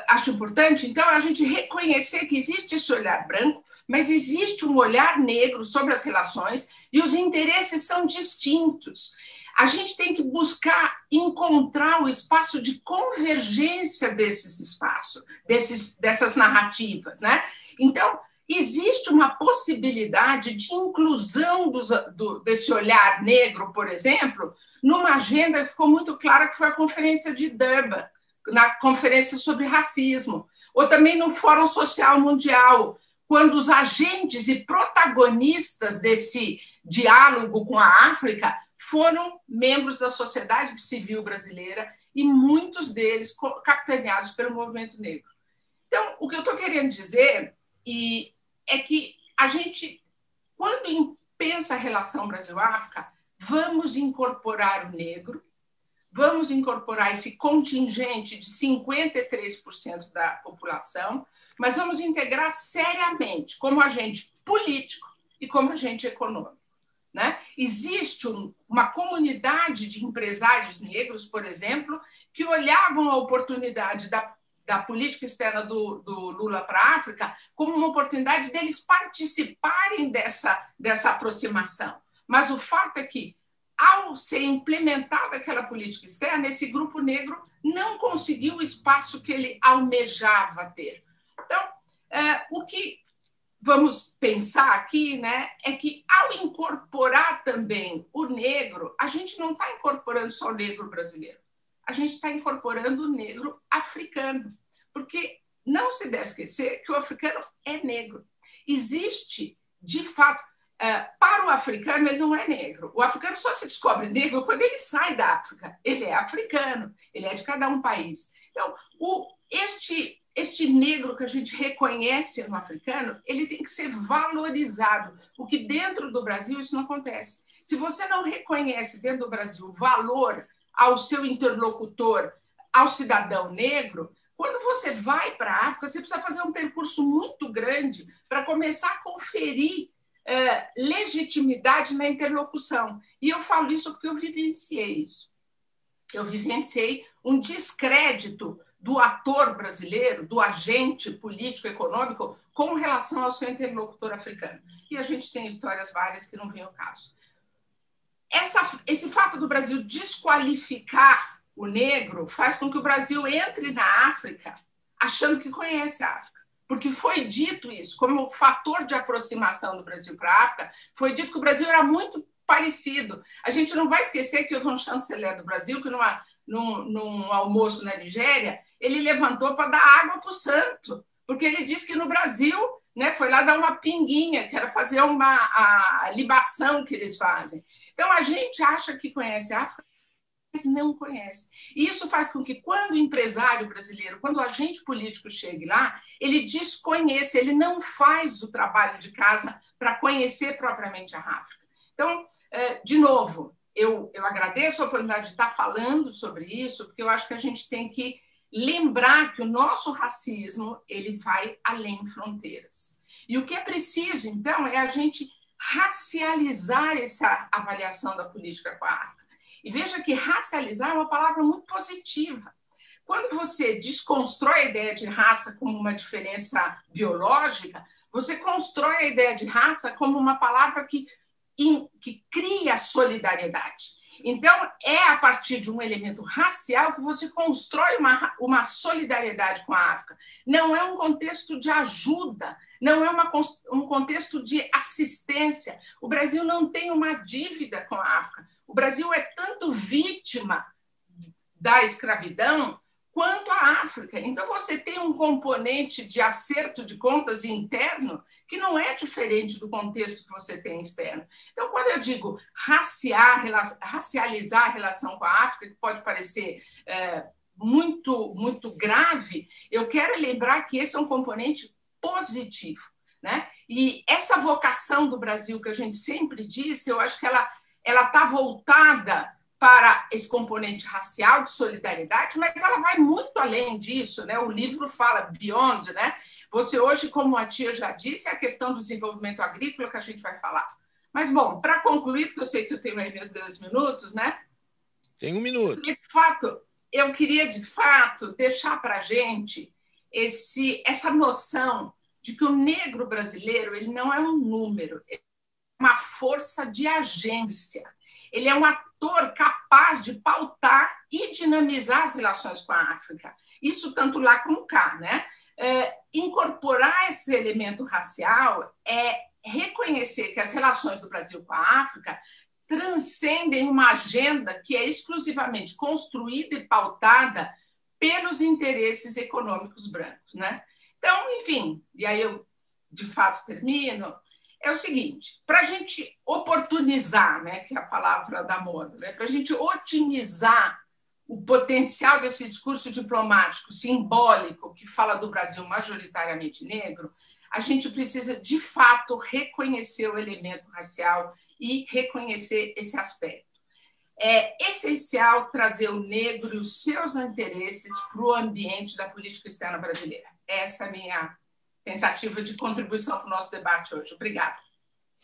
acho importante, então, é a gente reconhecer que existe esse olhar branco, mas existe um olhar negro sobre as relações e os interesses são distintos. A gente tem que buscar encontrar o espaço de convergência desses espaços, dessas narrativas, né? Então, existe uma possibilidade de inclusão desse olhar negro, por exemplo, numa agenda que ficou muito clara, que foi a Conferência de Durban, na Conferência sobre Racismo, ou também no Fórum Social Mundial, quando os agentes e protagonistas desse diálogo com a África foram membros da sociedade civil brasileira e muitos deles capitaneados pelo movimento negro. Então, o que eu estou querendo dizer é que a gente, quando pensa a relação Brasil-África, vamos incorporar o negro, vamos incorporar esse contingente de 53% da população, mas vamos integrar seriamente como agente político e como agente econômico, né? Existe uma comunidade de empresários negros, por exemplo, que olhavam a oportunidade da política externa do Lula para a África como uma oportunidade deles participarem dessa aproximação. Mas o fato é que, ao ser implementada aquela política externa, esse grupo negro não conseguiu o espaço que ele almejava ter. Então, o que vamos pensar aqui, né, é que, ao incorporar também o negro, a gente não está incorporando só o negro brasileiro, a gente está incorporando o negro africano, porque não se deve esquecer que o africano é negro. Existe, de fato, para o africano, ele não é negro. O africano só se descobre negro quando ele sai da África. Ele é africano, ele é de cada um país. Então, este negro que a gente reconhece no africano, ele tem que ser valorizado, porque dentro do Brasil isso não acontece. Se você não reconhece dentro do Brasil valor ao seu interlocutor, ao cidadão negro, quando você vai para a África, você precisa fazer um percurso muito grande para começar a conferir legitimidade na interlocução. E eu falo isso porque eu vivenciei isso. Eu vivenciei um descrédito do ator brasileiro, do agente político-econômico, com relação ao seu interlocutor africano. E a gente tem histórias várias que não vêm ao caso. Esse fato do Brasil desqualificar o negro faz com que o Brasil entre na África achando que conhece a África. Porque foi dito isso, como fator de aproximação do Brasil para a África, foi dito que o Brasil era muito parecido. A gente não vai esquecer que houve um chanceler do Brasil que, num almoço na Nigéria, ele levantou para dar água para o santo, porque ele disse que no Brasil, né, foi lá dar uma pinguinha, que era fazer a libação que eles fazem. Então, a gente acha que conhece a África não conhece. E isso faz com que, quando o empresário brasileiro, quando o agente político chegue lá, ele desconheça, ele não faz o trabalho de casa para conhecer propriamente a África. Então, de novo, eu agradeço a oportunidade de estar falando sobre isso, porque eu acho que a gente tem que lembrar que o nosso racismo ele vai além fronteiras. E o que é preciso, então, é a gente racializar essa avaliação da política com a África. E veja que racializar é uma palavra muito positiva. Quando você desconstrói a ideia de raça como uma diferença biológica, você constrói a ideia de raça como uma palavra que cria solidariedade. Então, é a partir de um elemento racial que você constrói uma solidariedade com a África. Não é um contexto de ajuda, não é um contexto de assistência. O Brasil não tem uma dívida com a África. O Brasil é tanto vítima da escravidão quanto a África. Então, você tem um componente de acerto de contas interno que não é diferente do contexto que você tem externo. Então, quando eu digo racializar a relação com a África, que pode parecer muito, muito grave, eu quero lembrar que esse é um componente positivo, né? E essa vocação do Brasil, que a gente sempre disse, eu acho que ela está voltada para esse componente racial de solidariedade, mas ela vai muito além disso, né? O livro fala beyond, né? Você hoje, como a tia já disse, é a questão do desenvolvimento agrícola que a gente vai falar. Mas, bom, para concluir, porque eu sei que eu tenho aí meus 2 minutos, né? Tem 1 minuto. Eu queria, de fato, deixar para a gente essa noção de que o negro brasileiro ele não é um número, ele é uma força de agência. Ele é um ator capaz de pautar e dinamizar as relações com a África. Isso tanto lá como cá, né? Incorporar esse elemento racial é reconhecer que as relações do Brasil com a África transcendem uma agenda que é exclusivamente construída e pautada pelos interesses econômicos brancos, né? Então, enfim, e aí eu, de fato, termino, é o seguinte, para a gente oportunizar, né, que é a palavra da moda, né, para a gente otimizar o potencial desse discurso diplomático simbólico que fala do Brasil majoritariamente negro, a gente precisa, de fato, reconhecer o elemento racial e reconhecer esse aspecto. É essencial trazer o negro e os seus interesses para o ambiente da política externa brasileira. Essa é a minha tentativa de contribuição para o nosso debate hoje. Obrigada.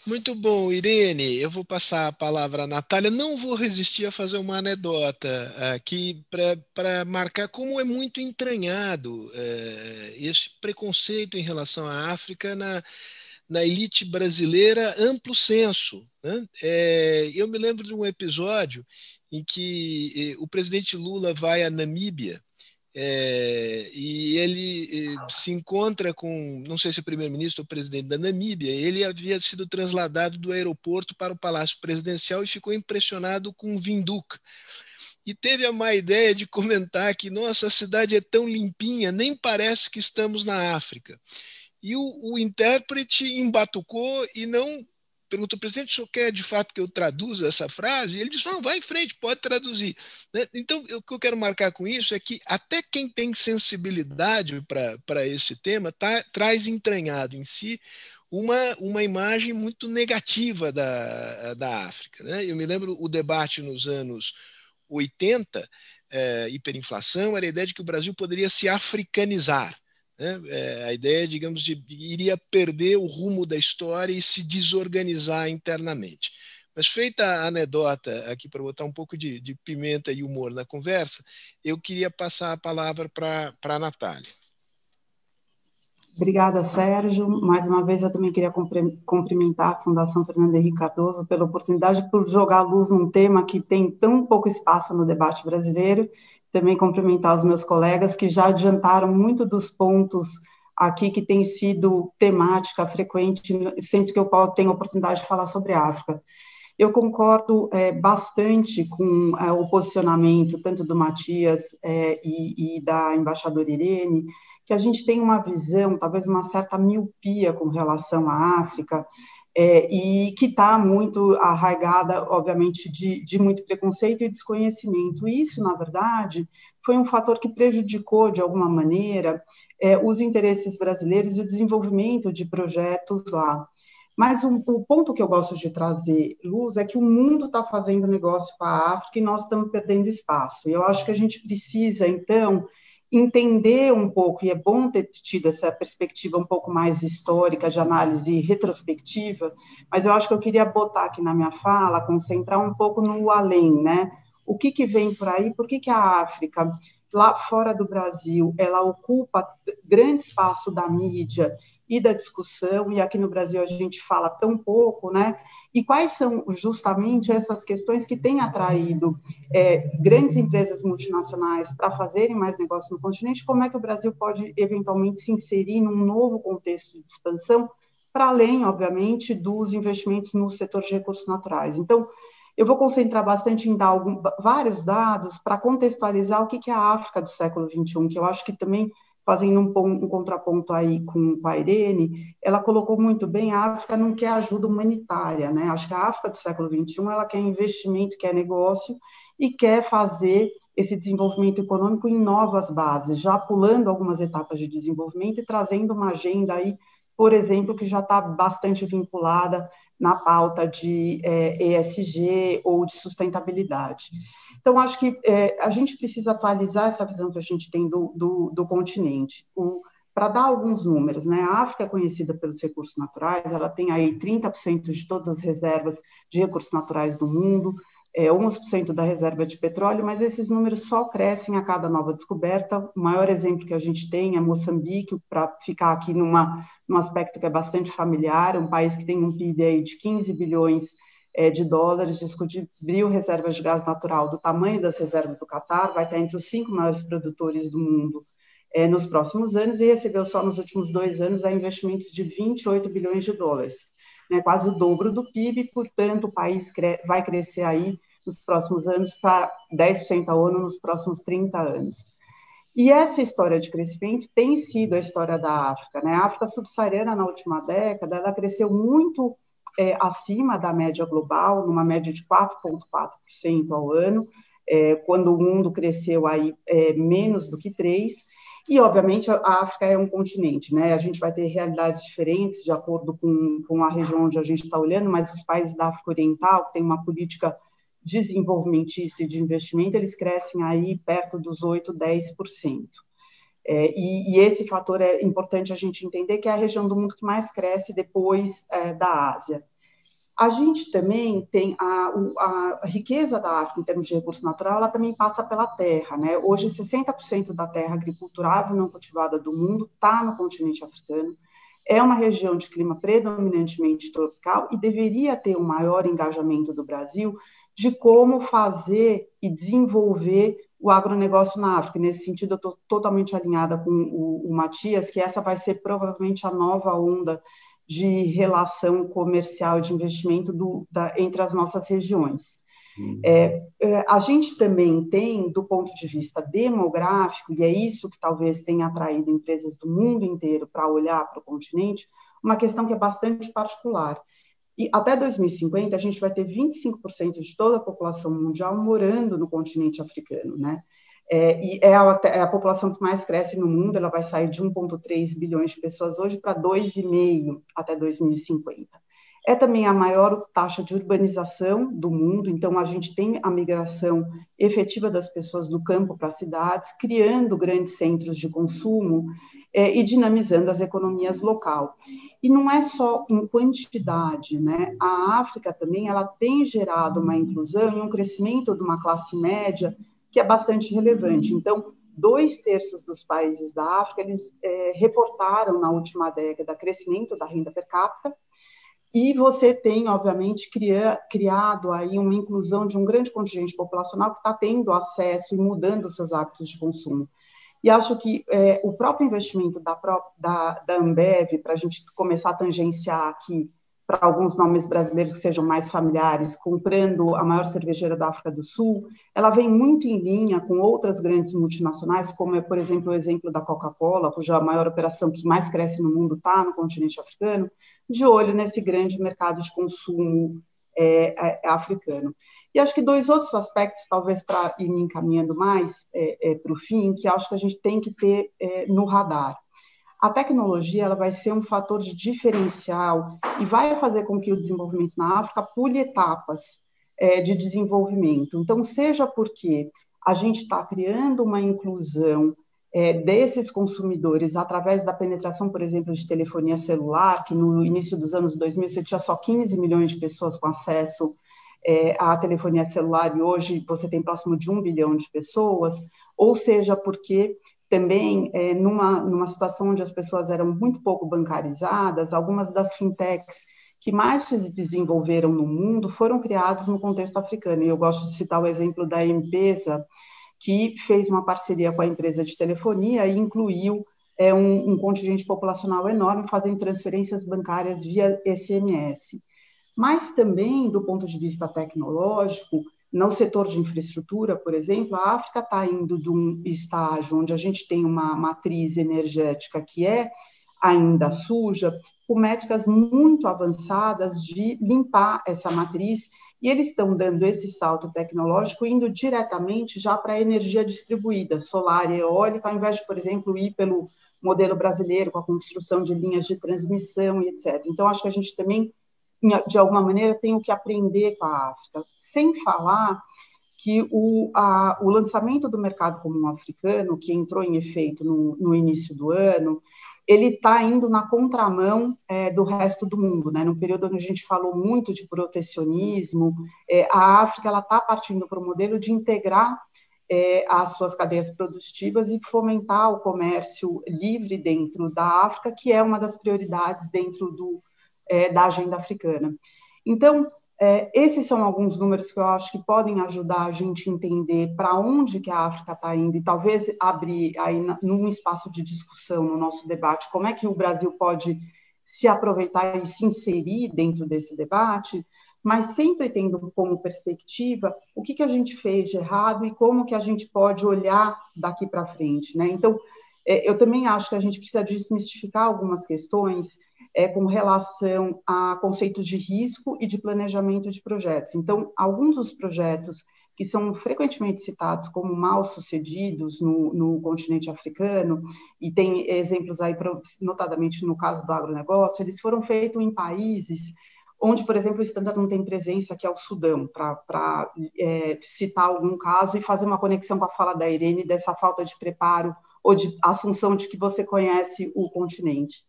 Muito bom, Irene. Eu vou passar a palavra à Natália. Não vou resistir a fazer uma anedota aqui para marcar como é muito entranhado esse preconceito em relação à África na elite brasileira amplo senso, né? Eu me lembro de um episódio em que o presidente Lula vai à Namíbia e ele se encontra com, não sei se é o primeiro-ministro ou o presidente da Namíbia. Ele havia sido trasladado do aeroporto para o Palácio Presidencial e ficou impressionado com o Windhoek. E teve a má ideia de comentar que, nossa, a cidade é tão limpinha, nem parece que estamos na África. E o intérprete embatucou e não perguntou, presidente, o senhor quer de fato que eu traduza essa frase? E ele disse, não, vai em frente, pode traduzir. Então, o que eu quero marcar com isso é que até quem tem sensibilidade para esse tema traz entranhado em si uma imagem muito negativa da África, né? Eu me lembro o debate nos anos 80, hiperinflação, era a ideia de que o Brasil poderia se africanizar. A ideia, digamos, de iria perder o rumo da história e se desorganizar internamente. Mas feita a anedota aqui para botar um pouco de pimenta e humor na conversa, eu queria passar a palavra para a Natália. Obrigada, Sérgio. Mais uma vez, eu também queria cumprimentar a Fundação Fernando Henrique Cardoso pela oportunidade, por jogar à luz um tema que tem tão pouco espaço no debate brasileiro. Também cumprimentar os meus colegas que já adiantaram muito dos pontos aqui que tem sido temática frequente sempre que eu tenho a oportunidade de falar sobre a África. Eu concordo bastante com o posicionamento tanto do Matias e da embaixadora Irene, que a gente tem uma visão, talvez uma certa miopia com relação à África, e que está muito arraigada, obviamente, de muito preconceito e desconhecimento. Isso, na verdade, foi um fator que prejudicou, de alguma maneira, os interesses brasileiros e o desenvolvimento de projetos lá. Mas o ponto que eu gosto de trazer, Luz, é que o mundo está fazendo negócio com a África e nós estamos perdendo espaço. E eu acho que a gente precisa, então, entender um pouco, e é bom ter tido essa perspectiva um pouco mais histórica, de análise retrospectiva, mas eu acho que eu queria botar aqui na minha fala, concentrar um pouco no além, né? O que vem por aí, por que a África, lá fora do Brasil, ela ocupa grande espaço da mídia e da discussão, e aqui no Brasil a gente fala tão pouco, né? E quais são justamente essas questões que têm atraído grandes empresas multinacionais para fazerem mais negócio no continente? Como é que o Brasil pode, eventualmente, se inserir num novo contexto de expansão, para além, obviamente, dos investimentos no setor de recursos naturais? Então, eu vou concentrar bastante em dar vários dados para contextualizar o que é a África do século XXI, que eu acho que também, fazendo um contraponto aí com a Irene, ela colocou muito bem, a África não quer ajuda humanitária, né? Acho que a África do século XXI, ela quer investimento, quer negócio e quer fazer esse desenvolvimento econômico em novas bases, já pulando algumas etapas de desenvolvimento e trazendo uma agenda aí, por exemplo, que já está bastante vinculada na pauta de ESG ou de sustentabilidade. Então, acho que a gente precisa atualizar essa visão que a gente tem do continente. Para dar alguns números, né? A África é conhecida pelos recursos naturais, ela tem aí 30% de todas as reservas de recursos naturais do mundo, 11% da reserva de petróleo, mas esses números só crescem a cada nova descoberta. O maior exemplo que a gente tem é Moçambique, para ficar aqui num aspecto que é bastante familiar, um país que tem um PIB aí de 15 bilhões de dólares, descobriu reservas de gás natural do tamanho das reservas do Catar, vai estar entre os 5 maiores produtores do mundo nos próximos anos, e recebeu só nos últimos 2 anos investimentos de 28 bilhões de dólares, né, quase o dobro do PIB, portanto, o país vai crescer aí nos próximos anos para 10% ao ano nos próximos 30 anos. E essa história de crescimento tem sido a história da África, né? A África subsaariana, na última década, ela cresceu muito acima da média global, numa média de 4,4% ao ano, quando o mundo cresceu aí menos do que 3%. E, obviamente, a África é um continente, né? A gente vai ter realidades diferentes de acordo com a região onde a gente está olhando, mas os países da África Oriental, que tem uma política desenvolvimentista e de investimento, eles crescem aí perto dos 8%, 10%. E esse fator é importante a gente entender, que é a região do mundo que mais cresce depois da Ásia. A gente também tem a riqueza da África em termos de recurso natural, ela também passa pela terra, né? Hoje, 60% da terra agriculturável não cultivada do mundo está no continente africano. É uma região de clima predominantemente tropical e deveria ter um maior engajamento do Brasil de como fazer e desenvolver o agronegócio na África. Nesse sentido, eu estou totalmente alinhada com o Matias, que essa vai ser provavelmente a nova onda de relação comercial e de investimento entre as nossas regiões. A gente também tem, do ponto de vista demográfico, e é isso que talvez tenha atraído empresas do mundo inteiro para olhar para o continente, uma questão que é bastante particular. E até 2050, a gente vai ter 25% de toda a população mundial morando no continente africano, né? E é a população que mais cresce no mundo, ela vai sair de 1,3 bilhões de pessoas hoje para 2,5 até 2050. É também a maior taxa de urbanização do mundo, então a gente tem a migração efetiva das pessoas do campo para as cidades, criando grandes centros de consumo e dinamizando as economias locais. E não é só em quantidade, né? A África também ela tem gerado uma inclusão e um crescimento de uma classe média que é bastante relevante. Então, 2/3 dos países da África, eles reportaram na última década crescimento da renda per capita, e você tem, obviamente, criado aí uma inclusão de um grande contingente populacional que está tendo acesso e mudando os seus hábitos de consumo. E acho que o próprio investimento da Ambev, para a gente começar a tangenciar aqui para alguns nomes brasileiros que sejam mais familiares, comprando a maior cervejeira da África do Sul, ela vem muito em linha com outras grandes multinacionais, como é, por exemplo, o exemplo da Coca-Cola, cuja maior operação que mais cresce no mundo está no continente africano, de olho nesse grande mercado de consumo africano. E acho que dois outros aspectos, talvez para ir me encaminhando mais para o fim, que acho que a gente tem que ter no radar. A tecnologia ela vai ser um fator de diferencial e vai fazer com que o desenvolvimento na África pule etapas de desenvolvimento. Então, seja porque a gente está criando uma inclusão desses consumidores através da penetração, por exemplo, de telefonia celular, que no início dos anos 2000 você tinha só 15 milhões de pessoas com acesso à telefonia celular e hoje você tem próximo de 1 bilhão de pessoas, ou seja, porque também, numa situação onde as pessoas eram muito pouco bancarizadas, algumas das fintechs que mais se desenvolveram no mundo foram criadas no contexto africano. E eu gosto de citar o exemplo da M-Pesa, que fez uma parceria com a empresa de telefonia e incluiu um contingente populacional enorme fazendo transferências bancárias via SMS. Mas também, do ponto de vista tecnológico, no setor de infraestrutura, por exemplo, a África está indo de um estágio onde a gente tem uma matriz energética que é ainda suja, com métricas muito avançadas de limpar essa matriz, e eles estão dando esse salto tecnológico indo diretamente já para a energia distribuída, solar e eólica, ao invés de, por exemplo, ir pelo modelo brasileiro, com a construção de linhas de transmissão e etc. Então, acho que a gente também, de alguma maneira, tem o que aprender com a África, sem falar que o lançamento do mercado comum africano, que entrou em efeito no início do ano, ele está indo na contramão do resto do mundo, né? No período onde a gente falou muito de protecionismo, a África está partindo para o modelo de integrar as suas cadeias produtivas e fomentar o comércio livre dentro da África, que é uma das prioridades dentro da agenda africana. Então, esses são alguns números que eu acho que podem ajudar a gente a entender para onde que a África está indo e talvez abrir aí num espaço de discussão no nosso debate como é que o Brasil pode se aproveitar e se inserir dentro desse debate, mas sempre tendo como perspectiva o que a gente fez de errado e como que a gente pode olhar daqui para frente, né? Então, eu também acho que a gente precisa desmistificar algumas questões com relação a conceitos de risco e de planejamento de projetos. Então, alguns dos projetos que são frequentemente citados como mal sucedidos no continente africano, e tem exemplos aí, notadamente no caso do agronegócio, eles foram feitos em países onde, por exemplo, o Standard não tem presença, que é o Sudão, para citar algum caso e fazer uma conexão com a fala da Irene dessa falta de preparo ou de assunção de que você conhece o continente.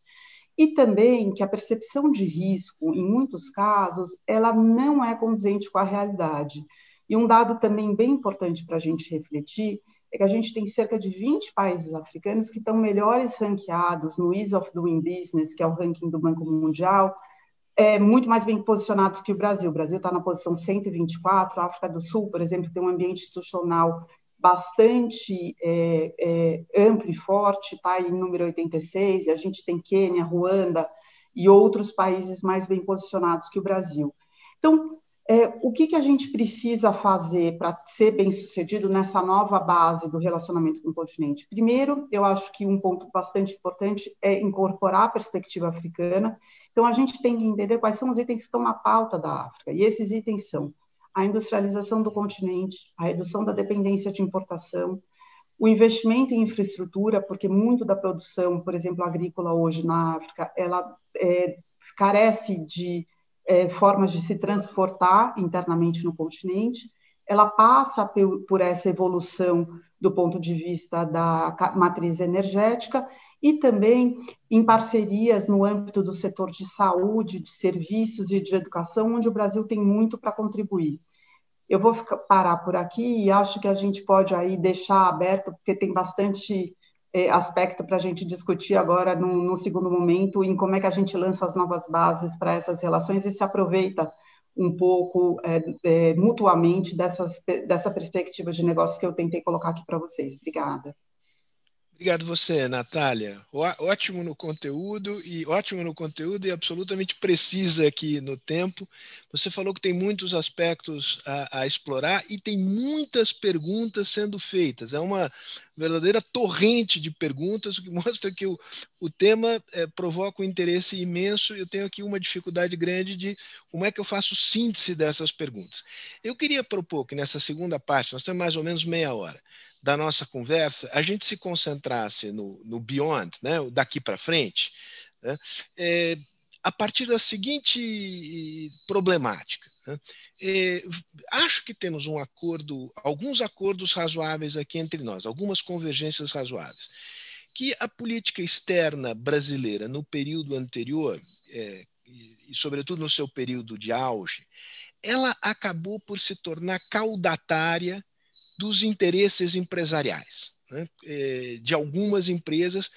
E também que a percepção de risco, em muitos casos, ela não é condizente com a realidade. E um dado também bem importante para a gente refletir é que a gente tem cerca de 20 países africanos que estão melhores ranqueados no Ease of Doing Business, que é o ranking do Banco Mundial, muito mais bem posicionados que o Brasil. O Brasil está na posição 124, a África do Sul, por exemplo, tem um ambiente institucional bastante amplo e forte, está em número 86, e a gente tem Quênia, Ruanda e outros países mais bem posicionados que o Brasil. Então, o que a gente precisa fazer para ser bem-sucedido nessa nova base do relacionamento com o continente? Primeiro, eu acho que um ponto bastante importante é incorporar a perspectiva africana. Então, a gente tem que entender quais são os itens que estão na pauta da África, e esses itens são a industrialização do continente, a redução da dependência de importação, o investimento em infraestrutura, porque muito da produção, por exemplo, agrícola hoje na África, ela carece de formas de se transportar internamente no continente, ela passa por essa evolução do ponto de vista da matriz energética e também em parcerias no âmbito do setor de saúde, de serviços e de educação, onde o Brasil tem muito para contribuir. Eu vou parar por aqui e acho que a gente pode aí deixar aberto, porque tem bastante aspecto para a gente discutir agora no segundo momento, em como é que a gente lança as novas bases para essas relações e se aproveita um pouco mutuamente dessa perspectiva de negócio que eu tentei colocar aqui para vocês. Obrigada. Obrigado você, Natália. Ótimo no conteúdo e absolutamente precisa aqui no tempo. Você falou que tem muitos aspectos a explorar e tem muitas perguntas sendo feitas. É uma verdadeira torrente de perguntas, o que mostra que o tema provoca um interesse imenso. Eu tenho aqui uma dificuldade grande de como é que eu faço síntese dessas perguntas. Eu queria propor que nessa segunda parte, nós temos mais ou menos meia hora, da nossa conversa, a gente se concentrasse no beyond, né, daqui para frente, né, a partir da seguinte problemática. Né, acho que temos alguns acordos razoáveis aqui entre nós, algumas convergências razoáveis, que a política externa brasileira no período anterior, e sobretudo no seu período de auge, ela acabou por se tornar caudatária dos interesses empresariais, né, de algumas empresas,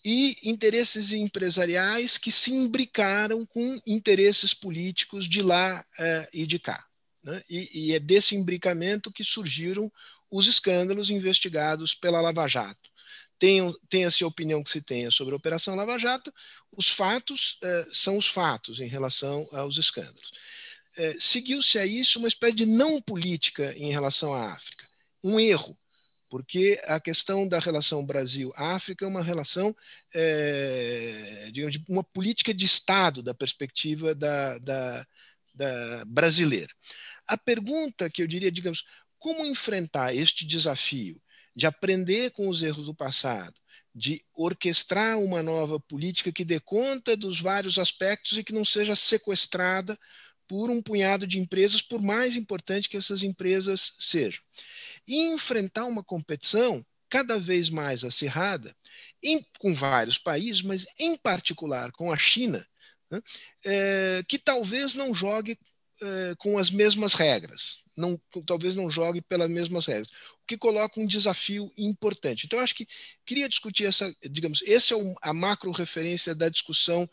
e interesses empresariais que se imbricaram com interesses políticos de lá e de cá. Né, e é desse imbricamento que surgiram os escândalos investigados pela Lava Jato. Tenha-se a opinião que se tenha sobre a Operação Lava Jato, os fatos são os fatos em relação aos escândalos. Seguiu-se a isso uma espécie de não política em relação à África. Um erro, porque a questão da relação Brasil-África é uma relação, digamos, de uma política de Estado da perspectiva da brasileira. A pergunta que eu diria, digamos, como enfrentar este desafio de aprender com os erros do passado, de orquestrar uma nova política que dê conta dos vários aspectos e que não seja sequestrada por um punhado de empresas, por mais importante que essas empresas sejam. E enfrentar uma competição cada vez mais acirrada com vários países, mas em particular com a China, né, que talvez não jogue com as mesmas regras, talvez não jogue pelas mesmas regras, o que coloca um desafio importante. Então, acho que queria discutir essa é a macro referência da discussão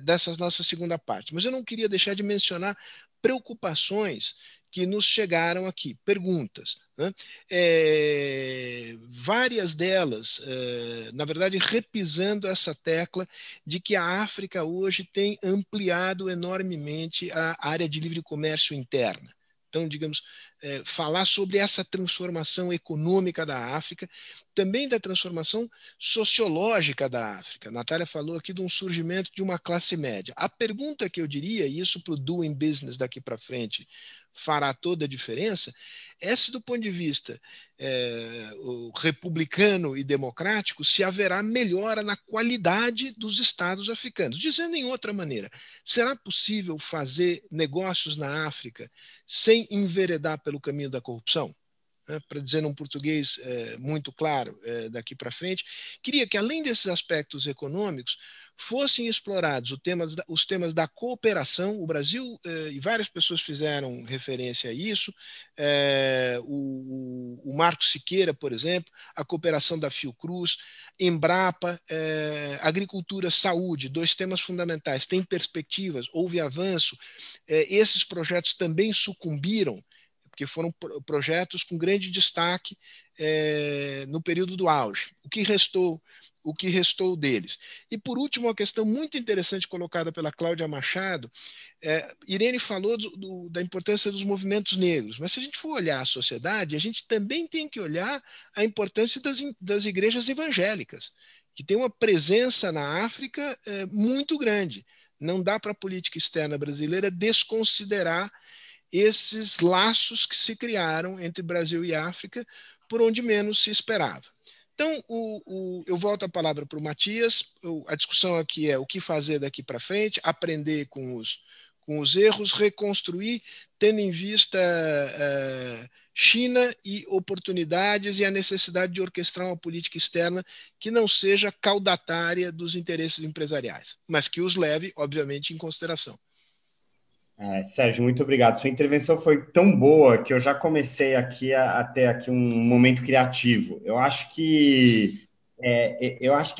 dessa nossa segunda parte, mas eu não queria deixar de mencionar preocupações que nos chegaram aqui, perguntas. Né? Várias delas, na verdade, repisando essa tecla de que a África hoje tem ampliado enormemente a área de livre comércio interna. Então, digamos, falar sobre essa transformação econômica da África, também da transformação sociológica da África. A Natália falou aqui de um surgimento de uma classe média. A pergunta que eu diria, e isso para o doing business daqui para frente fará toda a diferença, é se do ponto de vista republicano e democrático, se haverá melhora na qualidade dos estados africanos. Dizendo em outra maneira, será possível fazer negócios na África sem enveredar pelo caminho da corrupção? Para dizer num português muito claro daqui para frente, queria que, além desses aspectos econômicos, fossem explorados os temas da cooperação. O Brasil, e várias pessoas fizeram referência a isso, o Marco Siqueira, por exemplo, a cooperação da Fiocruz, Embrapa, agricultura, saúde, 2 temas fundamentais, tem perspectivas, houve avanço, esses projetos também sucumbiram, porque foram projetos com grande destaque no período do auge. O que restou deles? E, por último, uma questão muito interessante colocada pela Cláudia Machado. Irene falou da importância dos movimentos negros, mas se a gente for olhar a sociedade, a gente também tem que olhar a importância das igrejas evangélicas, que tem uma presença na África muito grande. Não dá para a política externa brasileira desconsiderar esses laços que se criaram entre Brasil e África, por onde menos se esperava. Então, eu volto a palavra para o Matias. A discussão aqui é o que fazer daqui para frente, aprender com os erros, reconstruir, tendo em vista China e oportunidades e a necessidade de orquestrar uma política externa que não seja caudatária dos interesses empresariais, mas que os leve, obviamente, em consideração. Sérgio, muito obrigado. Sua intervenção foi tão boa que eu já comecei aqui a ter aqui um momento criativo. Eu acho que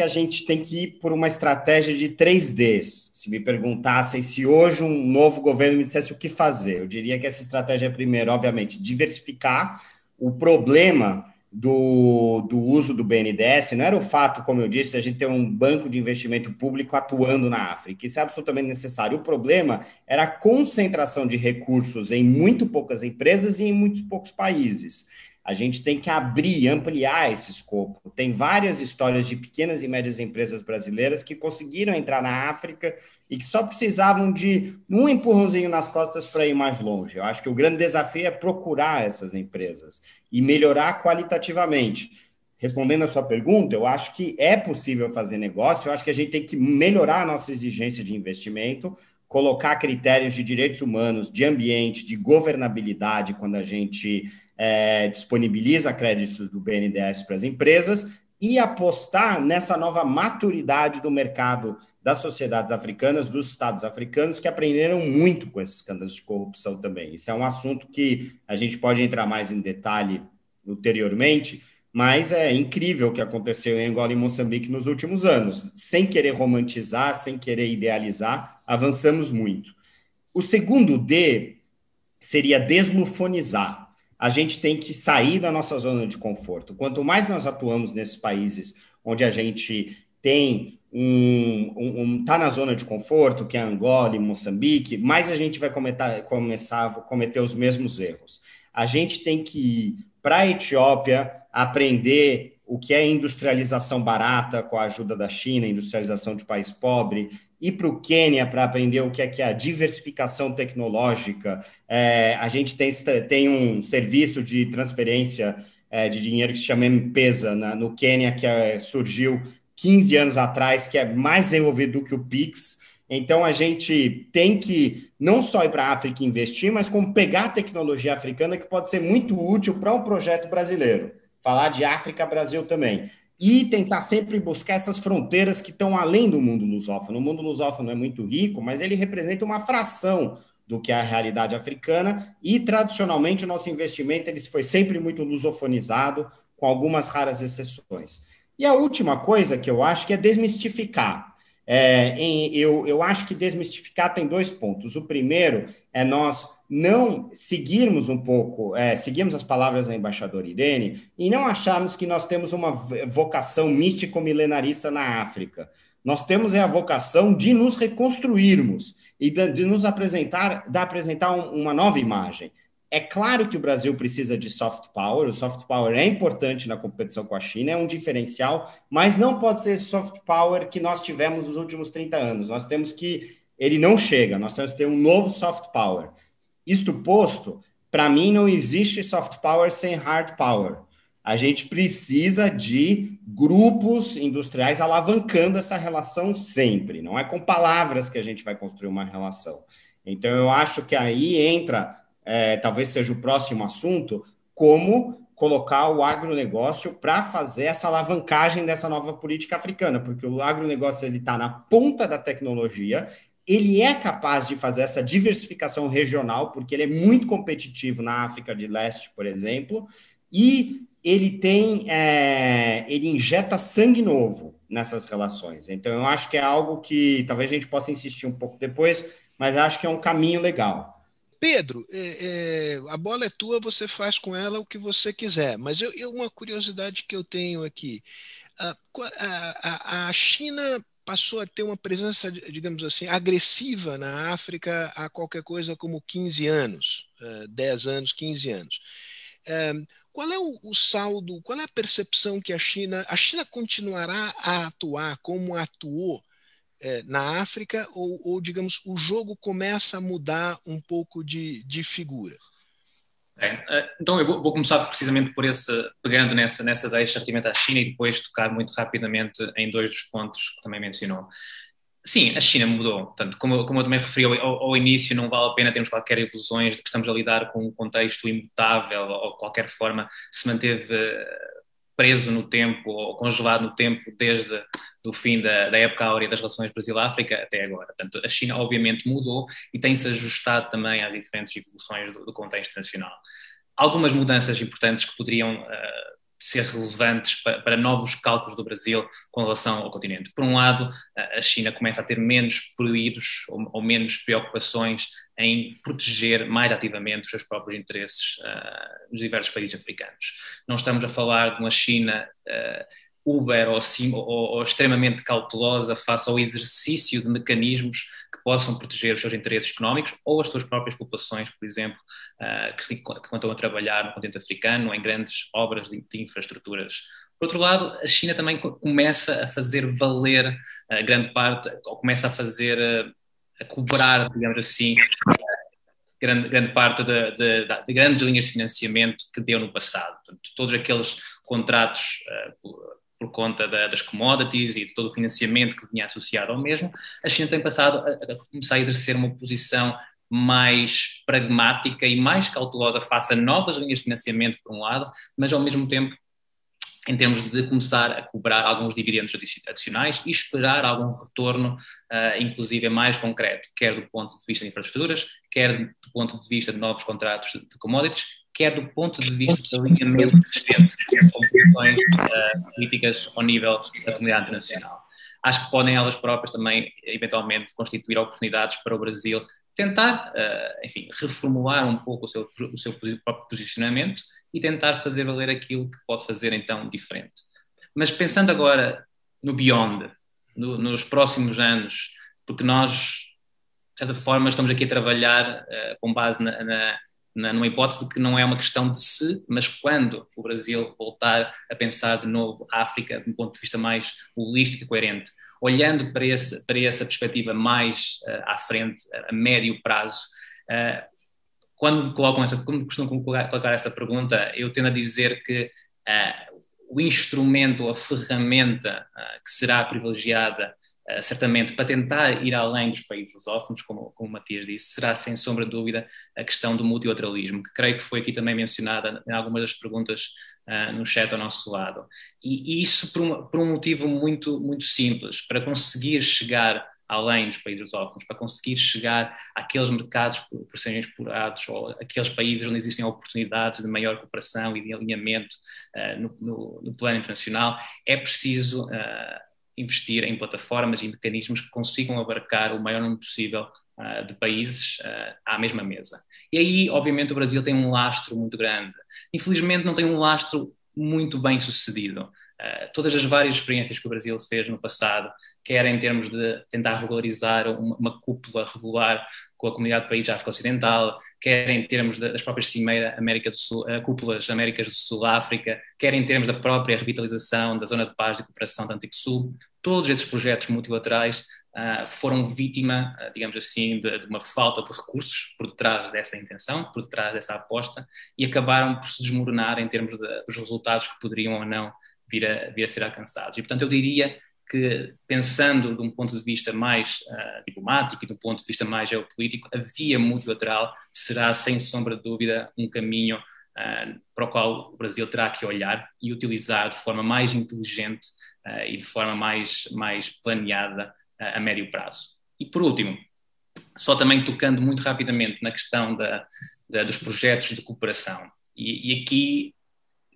a gente tem que ir por uma estratégia de 3Ds. Se me perguntassem se hoje um novo governo me dissesse o que fazer, eu diria que essa estratégia é, primeiro, obviamente, diversificar. O problema do uso do BNDES não era o fato, como eu disse, a gente ter um banco de investimento público atuando na África. Isso é absolutamente necessário. O problema era a concentração de recursos em muito poucas empresas e em muitos poucos países. A gente tem que abrir, ampliar esse escopo. Tem várias histórias de pequenas e médias empresas brasileiras que conseguiram entrar na África e que só precisavam de um empurrãozinho nas costas para ir mais longe. Eu acho que o grande desafio é procurar essas empresas e melhorar qualitativamente. Respondendo a sua pergunta, eu acho que é possível fazer negócio, eu acho que a gente tem que melhorar a nossa exigência de investimento, colocar critérios de direitos humanos, de ambiente, de governabilidade quando a gente disponibiliza créditos do BNDES para as empresas e apostar nessa nova maturidade do mercado das sociedades africanas, dos estados africanos, que aprenderam muito com esses escândalos de corrupção também. Isso é um assunto que a gente pode entrar mais em detalhe ulteriormente, mas é incrível o que aconteceu em Angola e Moçambique nos últimos anos. Sem querer romantizar, sem querer idealizar, avançamos muito. O segundo D seria deslufonizar. A gente tem que sair da nossa zona de conforto. Quanto mais nós atuamos nesses países onde a gente tem tá na zona de conforto, que é Angola e Moçambique, mais a gente vai começar a cometer os mesmos erros. A gente tem que ir para a Etiópia, aprender o que é industrialização barata com a ajuda da China, industrialização de país pobre, ir para o Quênia para aprender o que é a diversificação tecnológica. A gente tem um serviço de transferência de dinheiro que se chama M-Pesa no Quênia, que surgiu 15 anos atrás, que é mais desenvolvido do que o Pix. Então, a gente tem que não só ir para a África e investir, mas como pegar a tecnologia africana, que pode ser muito útil para um projeto brasileiro. Falar de África-Brasil também. E tentar sempre buscar essas fronteiras que estão além do mundo lusófono. O mundo lusófono é muito rico, mas ele representa uma fração do que é a realidade africana e, tradicionalmente, o nosso investimento ele foi sempre muito lusofonizado, com algumas raras exceções. E a última coisa que eu acho que é desmistificar. Eu acho que desmistificar tem 2 pontos. O primeiro é nós não seguirmos um pouco, seguirmos as palavras da embaixadora Irene e não acharmos que nós temos uma vocação místico-milenarista na África. Nós temos a vocação de nos reconstruirmos e de nos apresentar uma nova imagem. É claro que o Brasil precisa de soft power, o soft power é importante na competição com a China, é um diferencial, mas não pode ser esse soft power que nós tivemos nos últimos 30 anos. Nós temos que, ele não chega, nós temos que ter um novo soft power. Isto posto, para mim não existe soft power sem hard power. A gente precisa de grupos industriais alavancando essa relação sempre, não é com palavras que a gente vai construir uma relação. Então eu acho que aí entra... talvez seja o próximo assunto, como colocar o agronegócio para fazer essa alavancagem dessa nova política africana, porque o agronegócio está na ponta da tecnologia, ele é capaz de fazer essa diversificação regional, porque ele é muito competitivo na África de Leste, por exemplo, e ele injeta sangue novo nessas relações. Então, eu acho que é algo que talvez a gente possa insistir um pouco depois, mas acho que é um caminho legal. Pedro, a bola é tua, você faz com ela o que você quiser, mas uma curiosidade que eu tenho aqui, a China passou a ter uma presença, digamos assim, agressiva na África há qualquer coisa como 15 anos, 10 anos, 15 anos. Qual é o saldo, qual é a percepção que a China continuará a atuar como atuou na África ou, digamos, o jogo começa a mudar um pouco de figura? Então eu vou começar precisamente pegando nessa deixa relativamente à China e depois tocar muito rapidamente em 2 dos pontos que também mencionou. Sim, a China mudou. Portanto, como eu também referi ao início, não vale a pena termos qualquer ilusões de que estamos a lidar com um contexto imutável ou de qualquer forma se manteve preso no tempo ou congelado no tempo desde o fim da época áurea das relações Brasil-África até agora. Portanto, a China obviamente mudou e tem-se ajustado também às diferentes evoluções do contexto nacional. Algumas mudanças importantes que poderiam ser relevantes para novos cálculos do Brasil com relação ao continente. Por um lado, a China começa a ter menos prioridades ou menos preocupações em proteger mais ativamente os seus próprios interesses nos diversos países africanos. Não estamos a falar de uma China uber ou extremamente cautelosa face ao exercício de mecanismos que possam proteger os seus interesses económicos ou as suas próprias populações, por exemplo, que estão a trabalhar no continente africano em grandes obras de infraestruturas. Por outro lado, a China também começa a fazer valer grande parte, ou começa a cobrar, digamos assim, grande parte de grandes linhas de financiamento que deu no passado. Portanto, todos aqueles contratos por conta das commodities e de todo o financiamento que vinha associado ao mesmo, a China tem passado a começar a exercer uma posição mais pragmática e mais cautelosa face a novas linhas de financiamento, por um lado, mas ao mesmo tempo em termos de começar a cobrar alguns dividendos adicionais e esperar algum retorno, inclusive mais concreto, quer do ponto de vista de infraestruturas, quer do ponto de vista de novos contratos de commodities, quer do ponto de vista de alinhamento crescente com posições políticas ao nível da comunidade internacional. Acho que podem elas próprias também, eventualmente, constituir oportunidades para o Brasil tentar, enfim, reformular um pouco o seu próprio posicionamento e tentar fazer valer aquilo que pode fazer, então, diferente. Mas pensando agora no beyond, nos próximos anos, porque nós, de certa forma, estamos aqui a trabalhar com base numa hipótese de que não é uma questão de se, mas quando o Brasil voltar a pensar de novo a África de um ponto de vista mais holístico e coerente, olhando para essa perspectiva mais à frente, a médio prazo. Quando costumo colocar essa pergunta, eu tendo a dizer que o instrumento, a ferramenta que será privilegiada certamente para tentar ir além dos países lusófonos, como o Matias disse, será sem sombra de dúvida a questão do multilateralismo, que creio que foi aqui também mencionada em algumas das perguntas no chat ao nosso lado. E isso por um motivo muito, muito simples, para conseguir chegar além dos países lusófonos, para conseguir chegar àqueles mercados por serem explorados ou aqueles países onde existem oportunidades de maior cooperação e de alinhamento no plano internacional, é preciso investir em plataformas e mecanismos que consigam abarcar o maior número possível de países à mesma mesa. E aí, obviamente, o Brasil tem um lastro muito grande. Infelizmente, não tem um lastro muito bem sucedido. Todas as várias experiências que o Brasil fez no passado, quer em termos de tentar regularizar uma cúpula regular com a comunidade de países da África Ocidental, quer em termos das próprias Cimeira América do Sul, cúpulas Américas do Sul-África, quer em termos da própria revitalização da Zona de Paz e Cooperação do Atlântico Sul, todos esses projetos multilaterais foram vítima, digamos assim, de uma falta de recursos por detrás dessa intenção, por detrás dessa aposta, e acabaram por se desmoronar em termos dos resultados que poderiam ou não vir a ser alcançados. E, portanto, eu diria que, pensando de um ponto de vista mais diplomático e de um ponto de vista mais geopolítico, a via multilateral será, sem sombra de dúvida, um caminho para o qual o Brasil terá que olhar e utilizar de forma mais inteligente e de forma mais planeada a médio prazo. E, por último, só também tocando muito rapidamente na questão dos projetos de cooperação. E aqui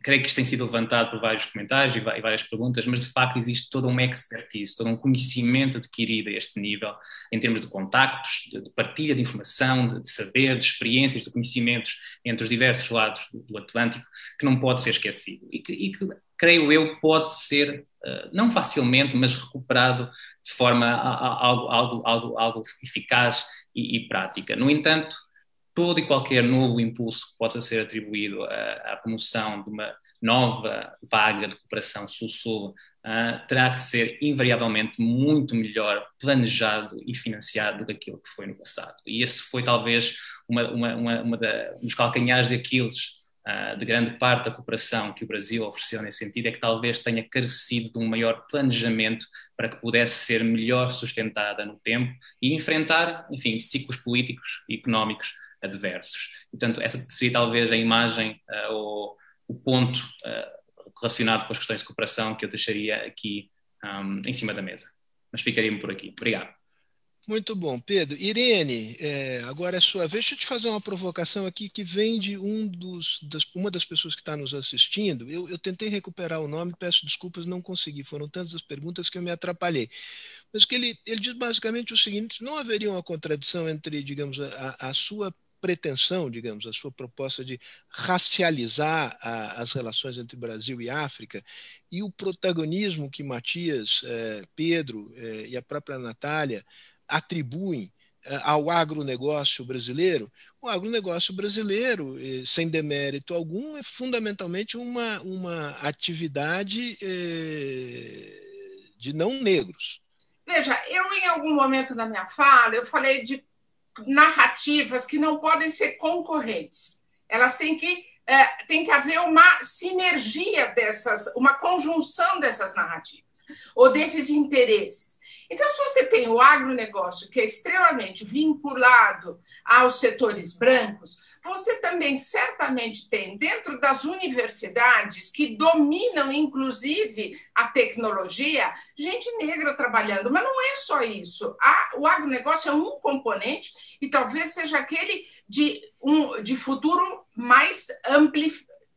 creio que isto tem sido levantado por vários comentários e várias perguntas, mas de facto existe toda uma expertise, todo um conhecimento adquirido a este nível, em termos de contactos, de partilha de informação, de saber, de experiências, de conhecimentos entre os diversos lados do Atlântico, que não pode ser esquecido e que creio eu, pode ser, não facilmente, mas recuperado de forma algo eficaz e prática. No entanto, todo e qualquer novo impulso que possa ser atribuído à promoção de uma nova vaga de cooperação sul-sul terá que ser invariavelmente muito melhor planejado e financiado do que aquilo que foi no passado. E esse foi talvez um dos calcanhares de Aquiles de grande parte da cooperação que o Brasil ofereceu nesse sentido, é que talvez tenha carecido de um maior planejamento para que pudesse ser melhor sustentada no tempo e enfrentar, enfim, ciclos políticos e económicos adversos. Portanto, essa seria talvez a imagem ou o ponto relacionado com as questões de cooperação que eu deixaria aqui em cima da mesa. Mas ficaria-me por aqui. Obrigado. Muito bom, Pedro. Irene, agora é sua vez. Deixa eu te fazer uma provocação aqui que vem de uma das pessoas que está nos assistindo. Eu tentei recuperar o nome, peço desculpas, não consegui. Foram tantas as perguntas que eu me atrapalhei. Mas que ele diz basicamente o seguinte: não haveria uma contradição entre, digamos, a sua pretensão, digamos, a sua proposta de racializar as relações entre Brasil e África e o protagonismo que Matias, Pedro e a própria Natália atribuem ao agronegócio brasileiro. O agronegócio brasileiro, sem demérito algum, é fundamentalmente uma atividade de não negros. Veja, eu em algum momento na minha fala, eu falei de narrativas que não podem ser concorrentes. Elas têm que haver uma sinergia dessas, uma conjunção dessas narrativas, ou desses interesses. Então, se você tem o agronegócio, que é extremamente vinculado aos setores brancos, você também certamente tem, dentro das universidades, que dominam, inclusive, a tecnologia, gente negra trabalhando. Mas não é só isso. O agronegócio é um componente e talvez seja aquele de futuro mais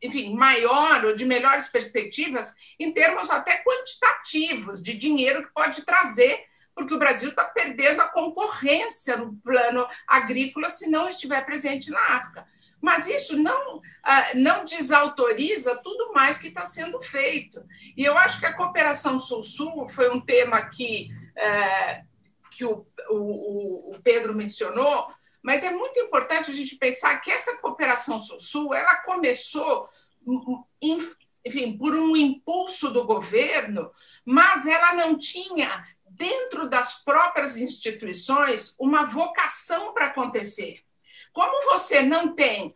enfim, maior ou de melhores perspectivas em termos até quantitativos de dinheiro que pode trazer, porque o Brasil está perdendo a concorrência no plano agrícola se não estiver presente na África. Mas isso não desautoriza tudo mais que está sendo feito. E eu acho que a cooperação Sul-Sul foi um tema que o Pedro mencionou, mas é muito importante a gente pensar que essa cooperação Sul-Sul ela começou, enfim, por um impulso do governo, mas ela não tinha, dentro das próprias instituições, uma vocação para acontecer. Como você não tem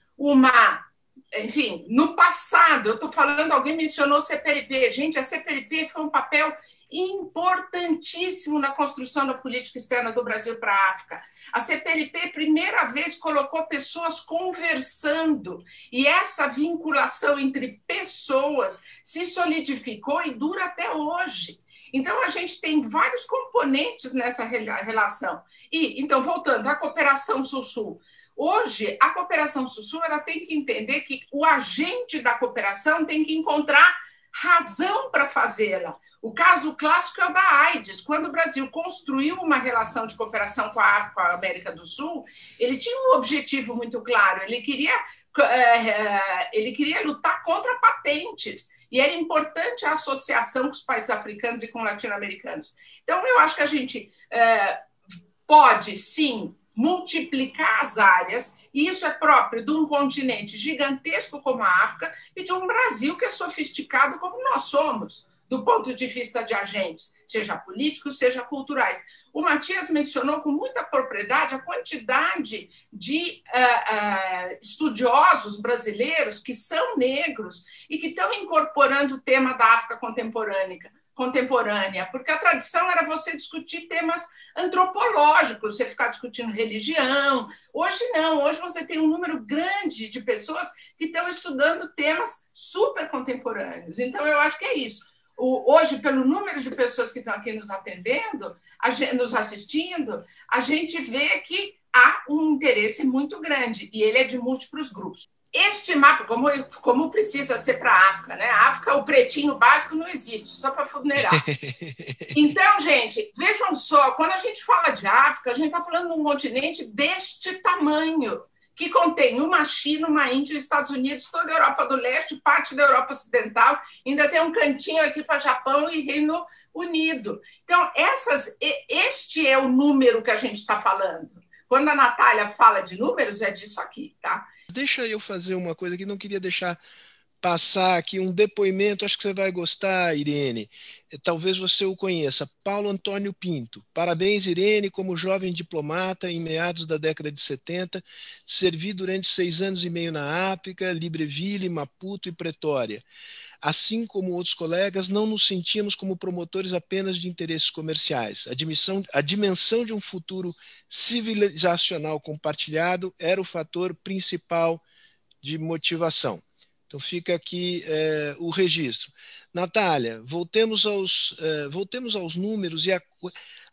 enfim, no passado, eu estou falando, alguém mencionou CPLP. Gente, a CPLP foi um papel importantíssimo na construção da política externa do Brasil para a África. A CPLP, primeira vez, colocou pessoas conversando, e essa vinculação entre pessoas se solidificou e dura até hoje. Então, a gente tem vários componentes nessa relação. Então, voltando, a cooperação Sul-Sul. Hoje, a cooperação Sul-Sul ela tem que entender que o agente da cooperação tem que encontrar razão para fazê-la. O caso clássico é o da AIDS. Quando o Brasil construiu uma relação de cooperação com a África, com a América do Sul, ele tinha um objetivo muito claro. Ele queria lutar contra patentes. E era importante a associação com os países africanos e com latino-americanos. Então, eu acho que a gente pode, sim, multiplicar as áreas, e isso é próprio de um continente gigantesco como a África e de um Brasil que é sofisticado como nós somos, do ponto de vista de agentes, seja políticos, seja culturais. O Matias mencionou com muita propriedade a quantidade de estudiosos brasileiros que são negros e que estão incorporando o tema da África contemporânea, porque a tradição era você discutir temas antropológicos, você ficar discutindo religião. Hoje não, hoje você tem um número grande de pessoas que estão estudando temas super contemporâneos. Então, eu acho que é isso. Hoje, pelo número de pessoas que estão aqui nos atendendo, nos assistindo, a gente vê que há um interesse muito grande, e ele é de múltiplos grupos. Este mapa, como precisa ser para a África, né? A África, o pretinho básico não existe, só para funerar. Então, gente, vejam só, quando a gente fala de África, a gente está falando de um continente deste tamanho, que contém uma China, uma Índia, Estados Unidos, toda a Europa do Leste, parte da Europa Ocidental, ainda tem um cantinho aqui para Japão e Reino Unido. Então, este é o número que a gente está falando. Quando a Natália fala de números, é disso aqui, tá? Deixa eu fazer uma coisa que não queria deixar passar aqui, um depoimento, acho que você vai gostar, Irene. Talvez você o conheça, Paulo Antônio Pinto. Parabéns, Irene, como jovem diplomata, em meados da década de 70, servi durante 6 anos e meio na África, Libreville, Maputo e Pretória. Assim como outros colegas, não nos sentíamos como promotores apenas de interesses comerciais. A dimensão de um futuro civilizacional compartilhado era o fator principal de motivação. Então fica aqui o registro. Natália, voltemos aos números e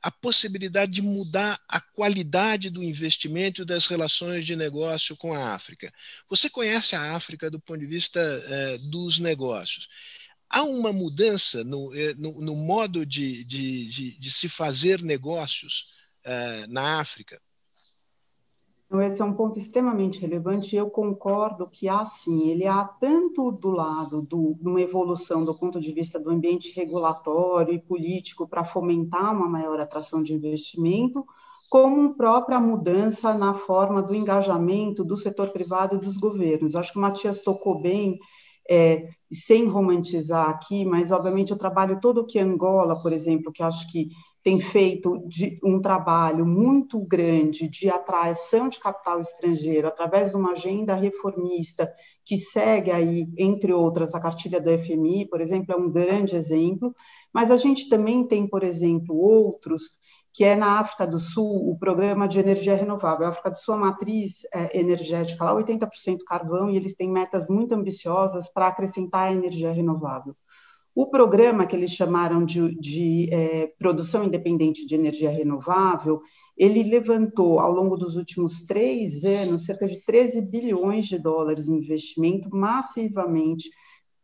a possibilidade de mudar a qualidade do investimento e das relações de negócio com a África. Você conhece a África do ponto de vista dos negócios. Há uma mudança no modo de se fazer negócios na África? Então, esse é um ponto extremamente relevante e eu concordo que há sim, ele há tanto do lado de uma evolução do ponto de vista do ambiente regulatório e político para fomentar uma maior atração de investimento, como própria mudança na forma do engajamento do setor privado e dos governos. Acho que o Matias tocou bem, sem romantizar aqui, mas obviamente o trabalho todo que Angola, por exemplo, que acho que tem feito um trabalho muito grande de atração de capital estrangeiro através de uma agenda reformista que segue aí, entre outras, a cartilha do FMI, por exemplo, é um grande exemplo, mas a gente também tem, por exemplo, outros, que é na África do Sul, o programa de energia renovável. A África do Sul, a matriz energética lá, 80% carvão, e eles têm metas muito ambiciosas para acrescentar a energia renovável. O programa que eles chamaram de produção independente de energia renovável, ele levantou, ao longo dos últimos 3 anos, cerca de 13 bilhões de dólares em investimento, massivamente,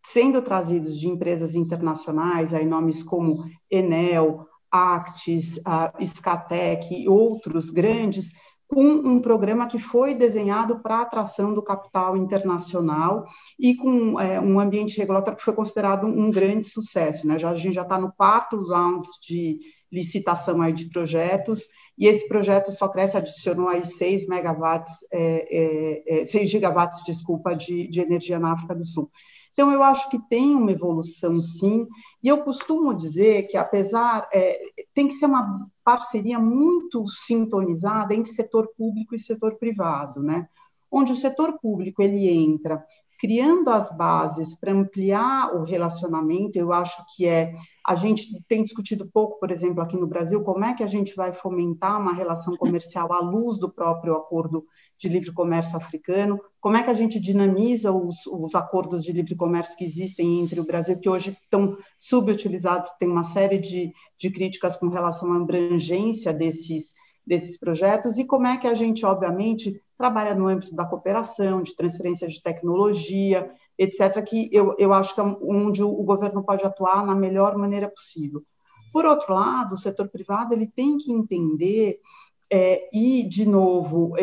sendo trazidos de empresas internacionais, aí nomes como Enel, Actis, Scatec e outros grandes, com um programa que foi desenhado para a atração do capital internacional e com um ambiente regulatório que foi considerado um grande sucesso, né? A gente já está no 4º round de licitação aí de projetos, e esse projeto só cresce, adicionou aí 6 gigawatts, desculpa, de energia na África do Sul. Então, eu acho que tem uma evolução, sim, e eu costumo dizer que, apesar, tem que ser uma parceria muito sintonizada entre setor público e setor privado, né? Onde o setor público, ele entra criando as bases para ampliar o relacionamento. Eu acho que a gente tem discutido pouco, por exemplo, aqui no Brasil, como é que a gente vai fomentar uma relação comercial à luz do próprio acordo de livre comércio africano, como é que a gente dinamiza os acordos de livre comércio que existem entre o Brasil, que hoje estão subutilizados, tem uma série de críticas com relação à abrangência desses projetos, e como é que a gente, obviamente, trabalha no âmbito da cooperação, de transferência de tecnologia, etc., que eu acho que é onde o governo pode atuar na melhor maneira possível. Por outro lado, o setor privado ele tem que entender, e, de novo,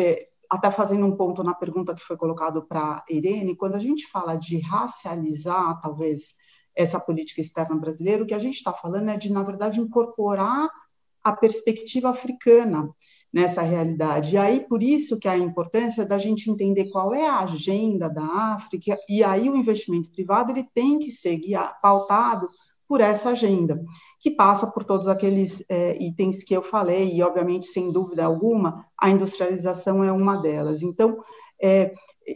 até fazendo um ponto na pergunta que foi colocado para a Irene, quando a gente fala de racializar, talvez, essa política externa brasileira, o que a gente está falando é de, na verdade, incorporar a perspectiva africana nessa realidade. E aí, por isso que a importância da gente entender qual é a agenda da África, e aí o investimento privado ele tem que ser pautado por essa agenda, que passa por todos aqueles itens que eu falei, e, obviamente, sem dúvida alguma, a industrialização é uma delas. Então,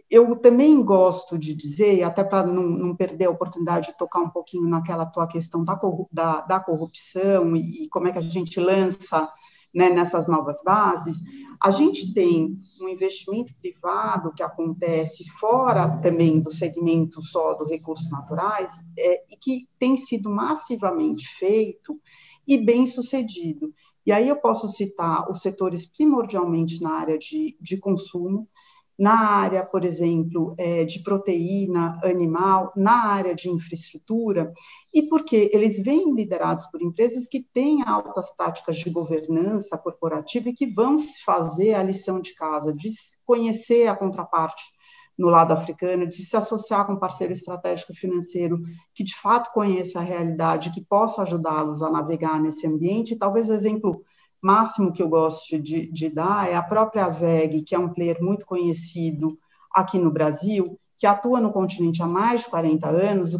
eu também gosto de dizer, até para não perder a oportunidade de tocar um pouquinho naquela tua questão da corrupção e como é que a gente lança, né, nessas novas bases, a gente tem um investimento privado que acontece fora também do segmento só dos recursos naturais, e que tem sido massivamente feito e bem sucedido. E aí eu posso citar os setores primordialmente na área de consumo, na área, por exemplo, de proteína animal, na área de infraestrutura, e porque eles vêm liderados por empresas que têm altas práticas de governança corporativa e que vão se fazer a lição de casa, de conhecer a contraparte no lado africano, de se associar com um parceiro estratégico financeiro que, de fato, conheça a realidade, que possa ajudá-los a navegar nesse ambiente. E talvez o exemplo máximo que eu gosto de dar é a própria VEG, que é um player muito conhecido aqui no Brasil, que atua no continente há mais de 40 anos,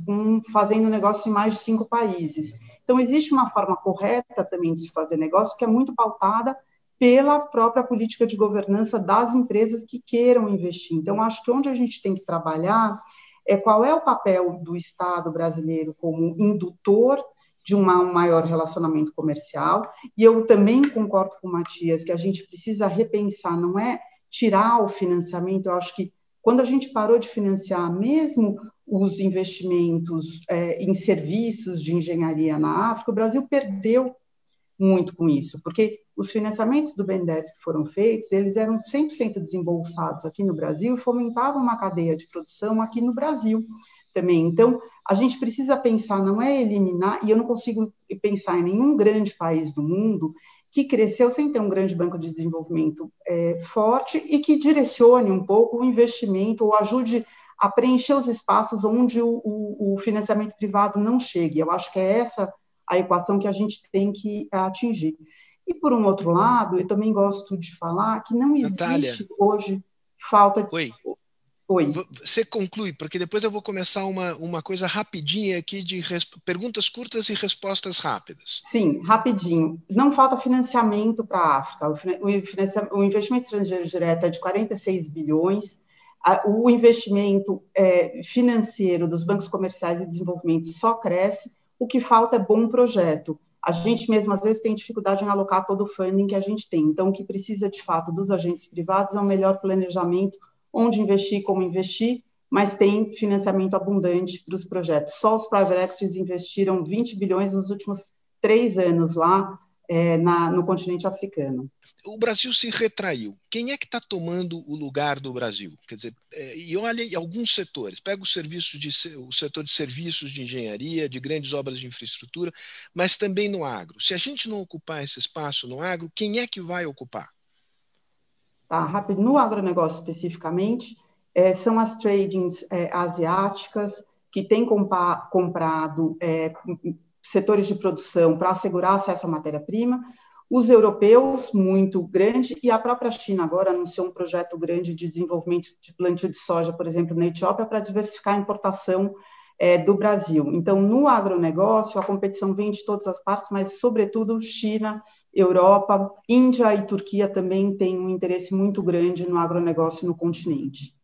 fazendo negócio em mais de 5 países. Então, existe uma forma correta também de se fazer negócio, que é muito pautada pela própria política de governança das empresas que queiram investir. Então, acho que onde a gente tem que trabalhar é qual é o papel do Estado brasileiro como indutor de um maior relacionamento comercial, e eu também concordo com o Matias que a gente precisa repensar, não é tirar o financiamento. Eu acho que quando a gente parou de financiar mesmo os investimentos em serviços de engenharia na África, o Brasil perdeu muito com isso, porque os financiamentos do BNDES que foram feitos, eles eram 100% desembolsados aqui no Brasil e fomentavam uma cadeia de produção aqui no Brasil também. Então, a gente precisa pensar, não é eliminar, e eu não consigo pensar em nenhum grande país do mundo que cresceu sem ter um grande banco de desenvolvimento forte e que direcione um pouco o investimento ou ajude a preencher os espaços onde o financiamento privado não chegue. Eu acho que é essa a equação que a gente tem que atingir. E, por um outro lado, eu também gosto de falar que não existe, Natália, hoje falta... Oi. Oi. Você conclui, porque depois eu vou começar uma coisa rapidinha aqui de perguntas curtas e respostas rápidas. Sim, rapidinho. Não falta financiamento para a África. O investimento estrangeiro direto é de 46 bilhões. O investimento financeiro dos bancos comerciais e desenvolvimento só cresce. O que falta é bom projeto. A gente mesmo, às vezes, tem dificuldade em alocar todo o funding que a gente tem. Então, o que precisa, de fato, dos agentes privados é um melhor planejamento, onde investir, como investir, mas tem financiamento abundante para os projetos. Só os private equities investiram 20 bilhões nos últimos 3 anos lá no continente africano. O Brasil se retraiu. Quem é que está tomando o lugar do Brasil? Quer dizer, e olha em alguns setores. Pega o setor de serviços de engenharia, de grandes obras de infraestrutura, mas também no agro. Se a gente não ocupar esse espaço no agro, quem é que vai ocupar? Tá, rápido. No agronegócio especificamente, são as tradings asiáticas que têm comprado setores de produção para assegurar acesso à matéria-prima, os europeus, muito grande, e a própria China agora anunciou um projeto grande de desenvolvimento de plantio de soja, por exemplo, na Etiópia, para diversificar a importação do Brasil. Então, no agronegócio, a competição vem de todas as partes, mas, sobretudo, China, Europa, Índia e Turquia também têm um interesse muito grande no agronegócio no continente.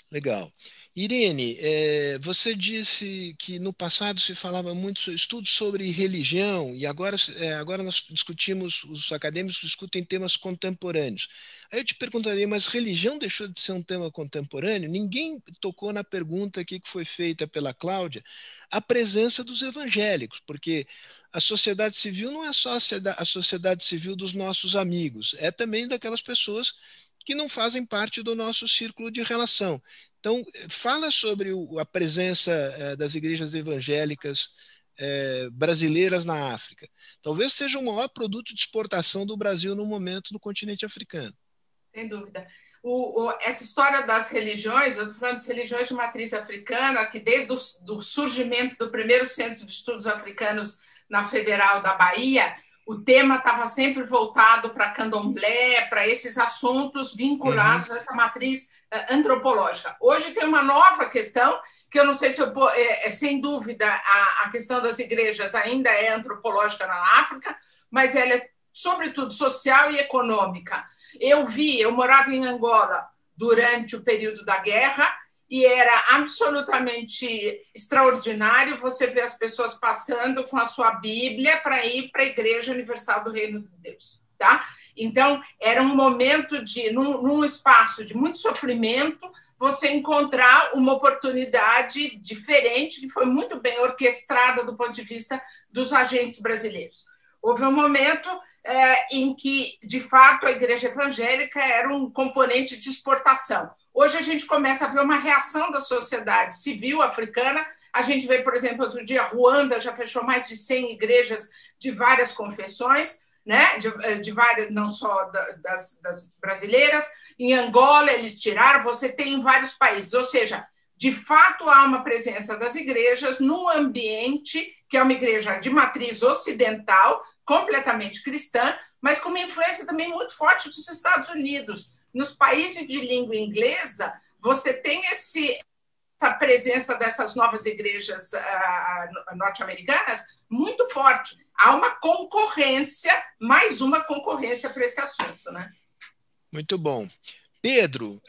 Legal. Irene, você disse que no passado se falava muito sobre estudos sobre religião e agora nós discutimos, os acadêmicos discutem temas contemporâneos. Aí eu te perguntaria, mas religião deixou de ser um tema contemporâneo? Ninguém tocou na pergunta aqui que foi feita pela Cláudia, a presença dos evangélicos, porque a sociedade civil não é só a sociedade civil dos nossos amigos, é também daquelas pessoas que não fazem parte do nosso círculo de relação. Então, fala sobre a presença das igrejas evangélicas brasileiras na África. Talvez seja o maior produto de exportação do Brasil no momento no continente africano. Sem dúvida. Essa história das religiões, eu estou falando das religiões de matriz africana, que desde o surgimento do primeiro Centro de Estudos Africanos na Federal da Bahia, o tema estava sempre voltado para candomblé, para esses assuntos vinculados a essa matriz antropológica. Hoje tem uma nova questão, que eu não sei se sem dúvida, a questão das igrejas ainda é antropológica na África, mas ela é, sobretudo, social e econômica. Eu morava em Angola durante o período da guerra, e era absolutamente extraordinário você ver as pessoas passando com a sua Bíblia para ir para a Igreja Universal do Reino de Deus. Tá? Então, era um momento num espaço de muito sofrimento, você encontrar uma oportunidade diferente, que foi muito bem orquestrada do ponto de vista dos agentes brasileiros. Houve um momento em que, de fato, a igreja evangélica era um componente de exportação. Hoje a gente começa a ver uma reação da sociedade civil africana. A gente vê, por exemplo, outro dia, Ruanda já fechou mais de 100 igrejas de várias confessões, né? de várias, não só das brasileiras. Em Angola, eles tiraram, você tem em vários países. Ou seja, de fato, há uma presença das igrejas num ambiente que é uma igreja de matriz ocidental, completamente cristã, mas com uma influência também muito forte dos Estados Unidos. Nos países de língua inglesa, você tem essa presença dessas novas igrejas norte-americanas muito forte. Há uma concorrência, mais uma concorrência para esse assunto, né? Muito bom. Pedro,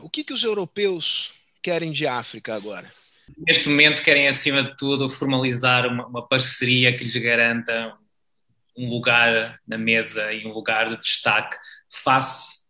o que os europeus querem de África agora? Neste momento querem, acima de tudo, formalizar uma parceria que lhes garanta um lugar na mesa e um lugar de destaque face,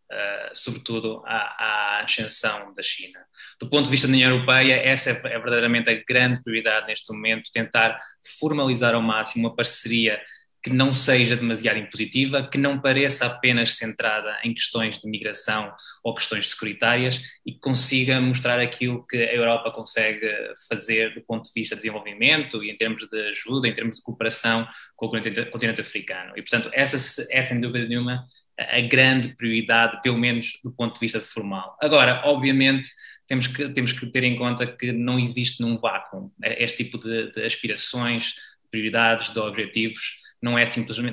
sobretudo, à ascensão da China. Do ponto de vista da União Europeia, essa é verdadeiramente a grande prioridade neste momento, tentar formalizar ao máximo uma parceria que não seja demasiado impositiva, que não pareça apenas centrada em questões de migração ou questões securitárias e que consiga mostrar aquilo que a Europa consegue fazer do ponto de vista de desenvolvimento e em termos de ajuda, em termos de cooperação com o continente africano. E, portanto, essa é, sem dúvida nenhuma, a grande prioridade, pelo menos do ponto de vista formal. Agora, obviamente, temos que ter em conta que não existe num vácuo. Este tipo de aspirações, de prioridades, de objetivos, não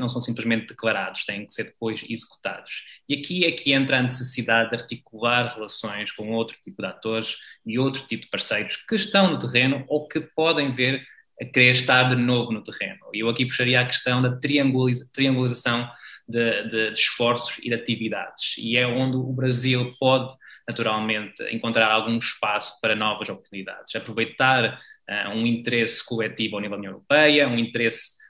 são simplesmente declarados, têm que ser depois executados. E aqui é que entra a necessidade de articular relações com outro tipo de atores e outro tipo de parceiros que estão no terreno ou que podem ver a querer estar de novo no terreno. E eu aqui puxaria a questão da triangulação de esforços e de atividades. E é onde o Brasil pode, naturalmente, encontrar algum espaço para novas oportunidades. Aproveitar um interesse coletivo ao nível da União Europeia, um interesse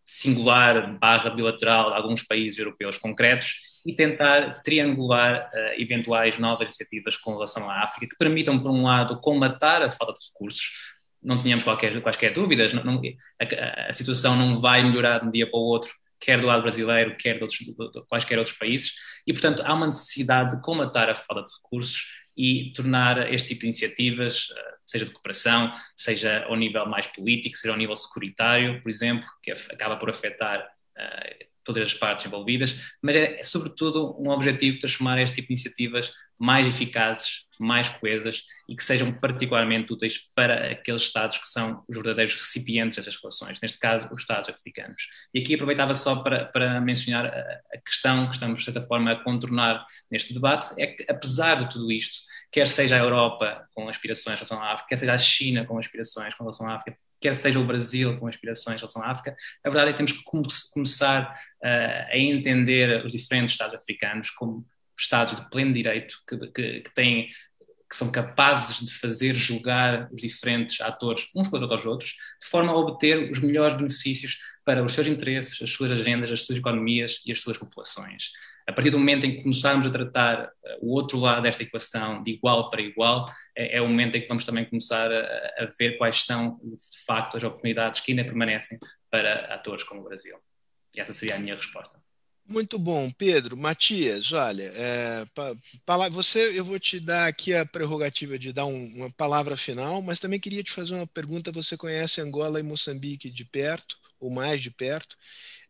singular / bilateral de alguns países europeus concretos e tentar triangular eventuais novas iniciativas com relação à África que permitam, por um lado, combater a falta de recursos. Não tínhamos quaisquer dúvidas, a situação não vai melhorar de um dia para o outro, quer do lado brasileiro, quer de quaisquer outros países, e, portanto, há uma necessidade de combater a falta de recursos e tornar este tipo de iniciativas, seja de cooperação, seja ao nível mais político, seja ao nível securitário, por exemplo, que acaba por afetar todas as partes envolvidas, mas é sobretudo um objetivo de transformar este tipo de iniciativas mais eficazes, mais coesas e que sejam particularmente úteis para aqueles Estados que são os verdadeiros recipientes destas relações, neste caso os Estados africanos. E aqui aproveitava só para mencionar a questão que estamos de certa forma a contornar neste debate, é que apesar de tudo isto, quer seja a Europa com aspirações em relação à África, quer seja a China com aspirações com relação à África, quer seja o Brasil com aspirações em relação à África, a verdade é que temos que começar a entender os diferentes Estados africanos como Estados de pleno direito, que são capazes de fazer julgar os diferentes atores uns contra os outros, de forma a obter os melhores benefícios para os seus interesses, as suas agendas, as suas economias e as suas populações. A partir do momento em que começarmos a tratar o outro lado desta equação de igual para igual, é o momento em que vamos também começar a ver quais são, de facto, as oportunidades que ainda permanecem para atores como o Brasil. E essa seria a minha resposta. Muito bom, Pedro. Matias, olha, eu vou te dar aqui a prerrogativa de dar uma palavra final, mas também queria te fazer uma pergunta. Você conhece Angola e Moçambique de perto, ou mais de perto,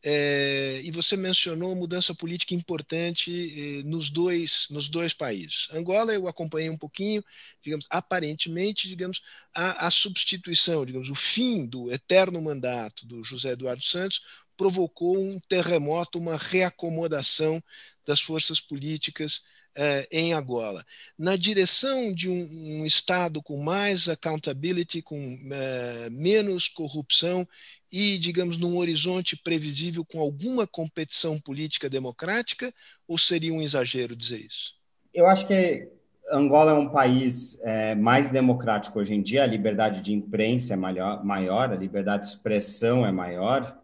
e você mencionou mudança política importante nos dois países. Angola eu acompanhei um pouquinho, digamos, aparentemente, digamos, a substituição, digamos, o fim do eterno mandato do José Eduardo Santos provocou um terremoto, uma reacomodação das forças políticas em Angola, na direção de um Estado com mais accountability, com menos corrupção e, digamos, num horizonte previsível com alguma competição política democrática, ou seria um exagero dizer isso? Eu acho que Angola é um país mais democrático hoje em dia, a liberdade de imprensa é maior, a liberdade de expressão é maior.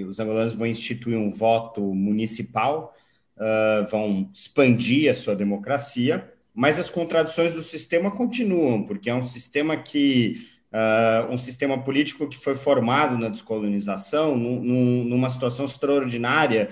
Os angolanos vão instituir um voto municipal, vão expandir a sua democracia, mas as contradições do sistema continuam, porque é um sistema um sistema político que foi formado na descolonização, numa situação extraordinária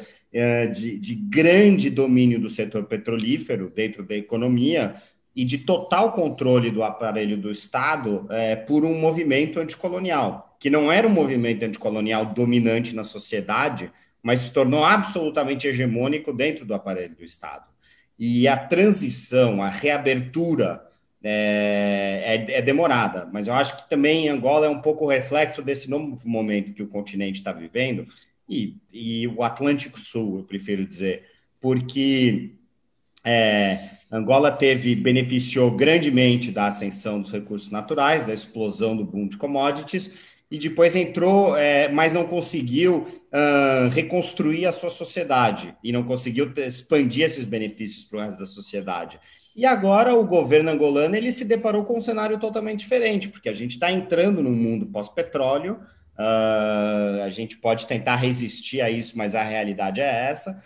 de grande domínio do setor petrolífero dentro da economia e de total controle do aparelho do Estado por um movimento anticolonial, que não era um movimento anticolonial dominante na sociedade, mas se tornou absolutamente hegemônico dentro do aparelho do Estado. E a transição, a reabertura é demorada, mas eu acho que também Angola é um pouco reflexo desse novo momento que o continente está vivendo, e o Atlântico Sul, eu prefiro dizer, porque Angola beneficiou grandemente da ascensão dos recursos naturais, da explosão do boom de commodities, e depois entrou, mas não conseguiu reconstruir a sua sociedade, e não conseguiu expandir esses benefícios para o resto da sociedade. E agora o governo angolano ele se deparou com um cenário totalmente diferente, porque a gente está entrando num mundo pós-petróleo, a gente pode tentar resistir a isso, mas a realidade é essa.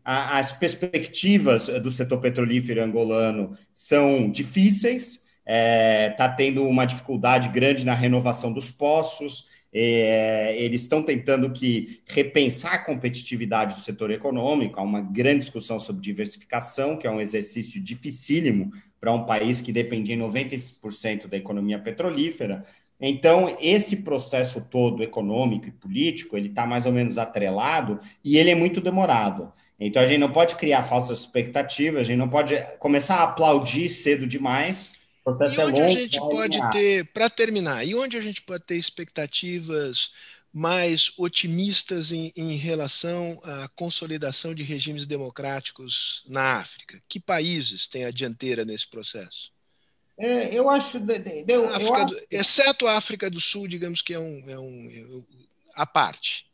As perspectivas do setor petrolífero angolano são difíceis, está tendo uma dificuldade grande na renovação dos poços. Eles estão tentando repensar a competitividade do setor econômico. Há uma grande discussão sobre diversificação, que é um exercício dificílimo para um país que dependia em 90% da economia petrolífera. Então, esse processo todo econômico e político, ele está mais ou menos atrelado e ele é muito demorado. Então, a gente não pode criar falsas expectativas, a gente não pode começar a aplaudir cedo demais. O processo E onde é longo, a gente pode ter, para terminar, e onde a gente pode ter expectativas mais otimistas em relação à consolidação de regimes democráticos na África? Que países têm a dianteira nesse processo? Eu acho... Exceto a África do Sul, digamos que à parte.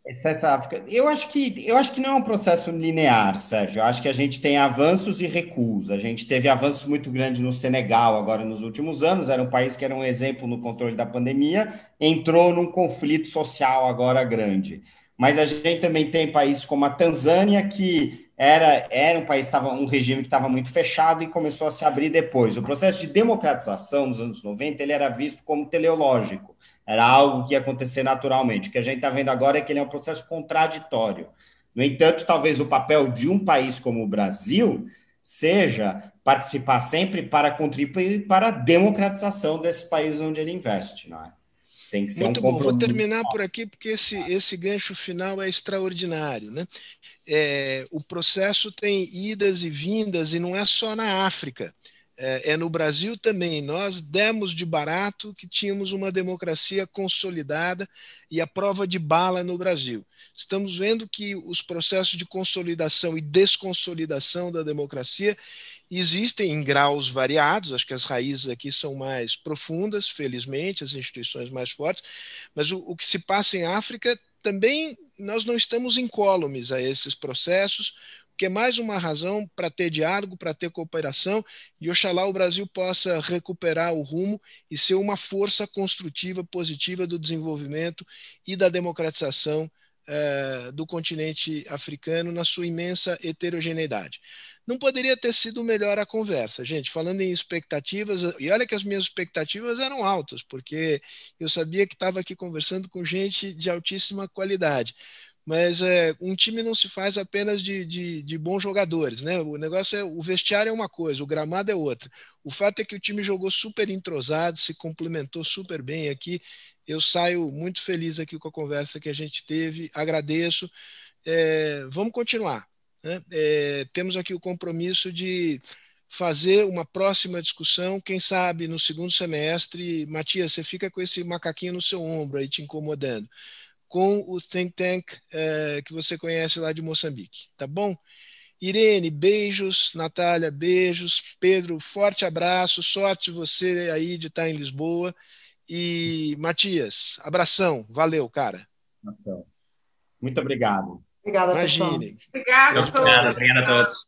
Excesso África. Eu acho que não é um processo linear, Sérgio. Eu acho que a gente tem avanços e recuos. A gente teve avanços muito grandes no Senegal agora nos últimos anos. Era um país que era um exemplo no controle da pandemia, entrou num conflito social agora grande. Mas a gente também tem países como a Tanzânia, que era um país, um regime que estava muito fechado e começou a se abrir depois. O processo de democratização nos anos 90 ele era visto como teleológico. Era algo que ia acontecer naturalmente. O que a gente está vendo agora é que ele é um processo contraditório. No entanto, talvez o papel de um país como o Brasil seja participar sempre para contribuir para a democratização desses países onde ele investe, não é? Tem que ser Muito um bom. Vou compromisso. terminar por aqui porque esse gancho final é extraordinário, né? O processo tem idas e vindas e não é só na África. É no Brasil também. Nós demos de barato que tínhamos uma democracia consolidada e a prova de bala no Brasil. Estamos vendo que os processos de consolidação e desconsolidação da democracia existem em graus variados, acho que as raízes aqui são mais profundas, felizmente, as instituições mais fortes, mas o que se passa em África também nós não estamos incólumes a esses processos, que é mais uma razão para ter diálogo, para ter cooperação, e oxalá o Brasil possa recuperar o rumo e ser uma força construtiva, positiva do desenvolvimento e da democratização do continente africano na sua imensa heterogeneidade. Não poderia ter sido melhor a conversa, gente, falando em expectativas, e olha que as minhas expectativas eram altas, porque eu sabia que estava aqui conversando com gente de altíssima qualidade. Mas um time não se faz apenas de bons jogadores, né? O negócio o vestiário é uma coisa, o gramado é outra. O fato é que o time jogou super entrosado, se complementou super bem aqui. Eu saio muito feliz aqui com a conversa que a gente teve, agradeço. Vamos continuar, né? Temos aqui o compromisso de fazer uma próxima discussão, quem sabe no segundo semestre. Matias, você fica com esse macaquinho no seu ombro aí te incomodando, com o think tank que você conhece lá de Moçambique, tá bom? Irene, beijos. Natália, beijos. Pedro, forte abraço. Sorte você aí de estar em Lisboa. E Matias, abração. Valeu, cara. Muito obrigado. Obrigada, Imagine. pessoal. Obrigada a todos. Obrigado a todos.